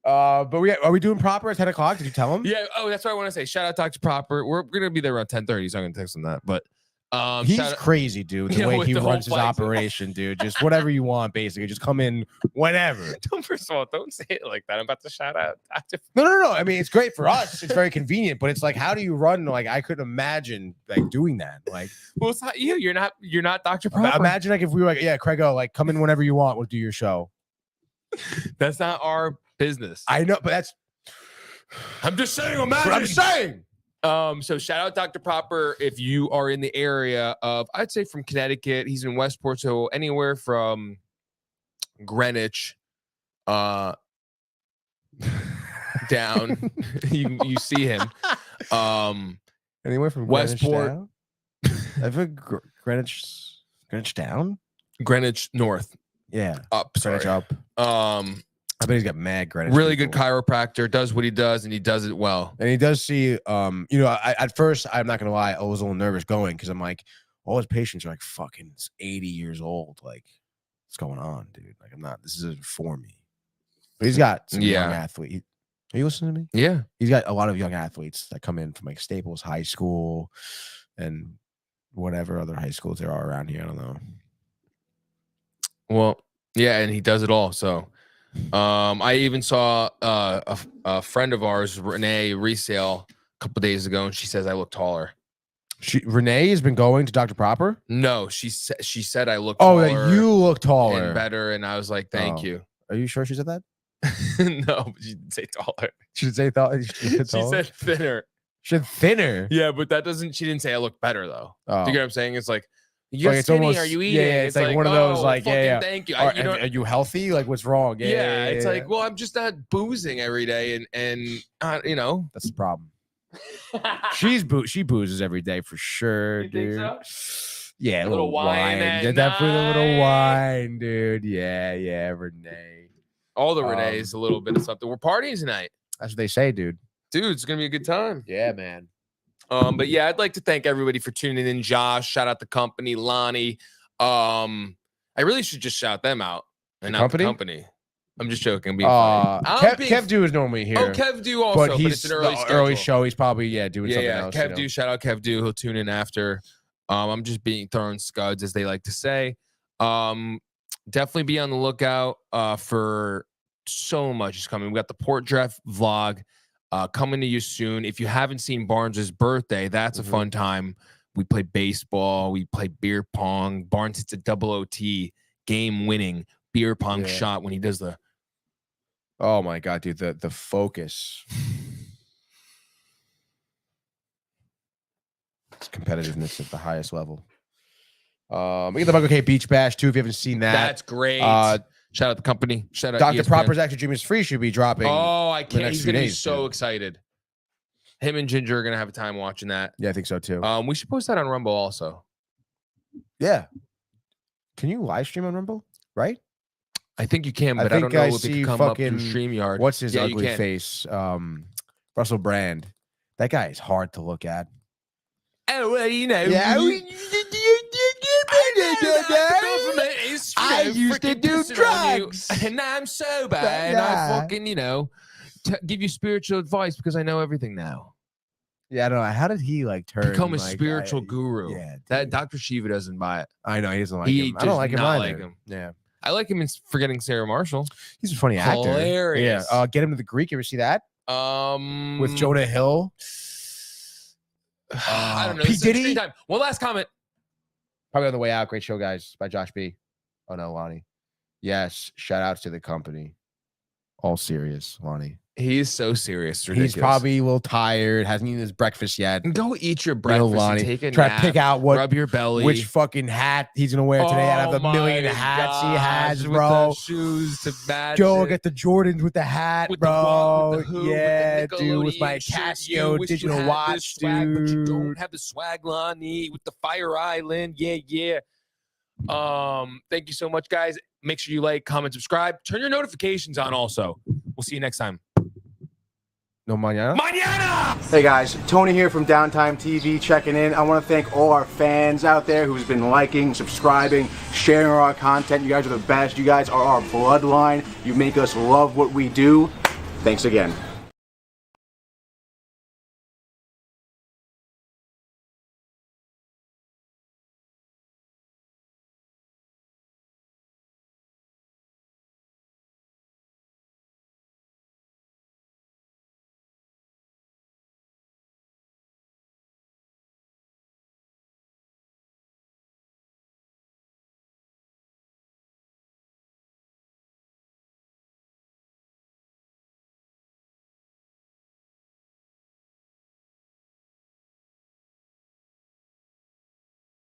But are we doing proper at 10 o'clock? Did you tell him? Yeah. Oh, that's what I want to say. Shout out Dr. Proper. We're going to be there around 10:30, so I'm going to text him that. But he's crazy, dude. The way he runs his operation, dude. Just whatever you want, basically. Just come in whenever. First of all, don't say it like that. I'm about to shout out Dr. No. I mean, it's great for us. It's very convenient, but it's like, how do you run? Like, I couldn't imagine like doing that. Like, well, it's not you. You're not Dr. Proper. Imagine like if we were like, yeah, Craigo, like come in whenever you want. We'll do your show. That's not our business. I know, but that's. I'm just saying. Imagine. I'm saying. So shout out Dr. Proper if you are in the area of, I'd say from Connecticut. He's in Westport, so anywhere from Greenwich, down, you see him. Anywhere from Westport. I've heard Greenwich down. Greenwich North. Yeah, up. Greenwich up. I bet he's got mad Greenwich. Really good chiropractor, does what he does, and he does it well. And he does see, at first, I'm not gonna lie, I was a little nervous going because I'm like, all his patients are like fucking 80 years old. Like, what's going on, dude? Like, this isn't for me. But he's got some young athletes. Are you listening to me? Yeah. He's got a lot of young athletes that come in from like Staples High School and whatever other high schools there are around here. I don't know. Well, yeah, and he does it all. So, I even saw a friend of ours, Renee Resale, a couple days ago, and she says I look taller. Renee has been going to Dr. Proper? No, she said I look taller. taller. That you look taller and better, and I was like, thank you. Are you sure she said that? No, but she didn't say taller. She didn't say taller. She said thinner. She said thinner. Yeah, but that doesn't. She didn't say I look better though. Oh. Do you get what I'm saying? It's like you're Like, it's skinny. almost, Are you eating? Yeah, it's like one of those like yeah. Thank you. Are you healthy? Like what's wrong? Yeah, it's like well, I'm just not boozing every day, and you know that's the problem. She boozes every day for sure, dude. Think so? Yeah, a little wine. Yeah, definitely a little wine, dude. Yeah, Renee. All the Renees, a little bit of something. We're partying tonight. That's what they say, dude. Dude, it's gonna be a good time. Yeah, man. But yeah, I'd like to thank everybody for tuning in. Josh, shout out the company, Lonnie. I really should just shout them out and not the company. I'm just joking. Kev Do is normally here. Oh, Kev Do also, but it's an early show. He's probably doing something else. Kev Do, shout out Kev Do. He'll tune in after. I'm just throwing scuds, as they like to say. Definitely be on the lookout for so much is coming. We got the Port Draft vlog coming to you soon. If you haven't seen Barnes's birthday, that's a fun time. We play baseball. We play beer pong. Barnes hits a double OT game-winning beer pong shot when he does the. Oh my god, dude! The focus, it's competitiveness at the highest level. We get the Bug OK Beach Bash too. If you haven't seen that, that's great. Shout out the company. Shout out Dr. ESPN. Proper's Extra Dream is Free should be dropping. Oh, I can't. He's gonna be so excited. Him and Ginger are gonna have a time watching that. Yeah, I think so too. We should post that on Rumble also. Yeah. Can you live stream on Rumble? Right? I think you can, but I don't know if it can come up through StreamYard. What's his ugly face? Russell Brand. That guy is hard to look at. Oh, well, you know. Yeah. I used to do drugs, and I'm sober, and I fucking, give you spiritual advice because I know everything now. Yeah, I don't know. How did he become a spiritual guru? Yeah, that Dr. Shiva doesn't buy it. I know he doesn't like him. I don't like him either. Yeah, I like him in Forgetting Sarah Marshall. He's a funny actor. Hilarious. Yeah. Get Him to the Greek. You ever see that? With Jonah Hill. I don't know. P. Diddy. One last comment. Probably on the way out. Great show, guys. By Josh B. Oh no, Lonnie. Yes. Shout outs to the company. All serious, Lonnie. He's so serious. Ridiculous. He's probably a little tired. Hasn't eaten his breakfast yet. Go eat your breakfast. Lonnie. Take a Try nap, to pick out rub your belly. Which fucking hat he's gonna wear today out of the million hats he has, bro. With the shoes to match. Go it. get the Jordans with the hat, with bro. With the hoop, yeah, with dude. With my Casio digital watch, swag, dude. But you don't have the swag, Lonnie. With the Fire Island, yeah. Thank you so much, guys. Make sure you like, comment, subscribe. Turn your notifications on. Also, we'll see you next time. No mañana? Mañana! Hey guys, Tony here from Downtime TV checking in. I want to thank all our fans out there who's been liking, subscribing, sharing our content. You guys are the best. You guys are our bloodline. You make us love what we do. Thanks again.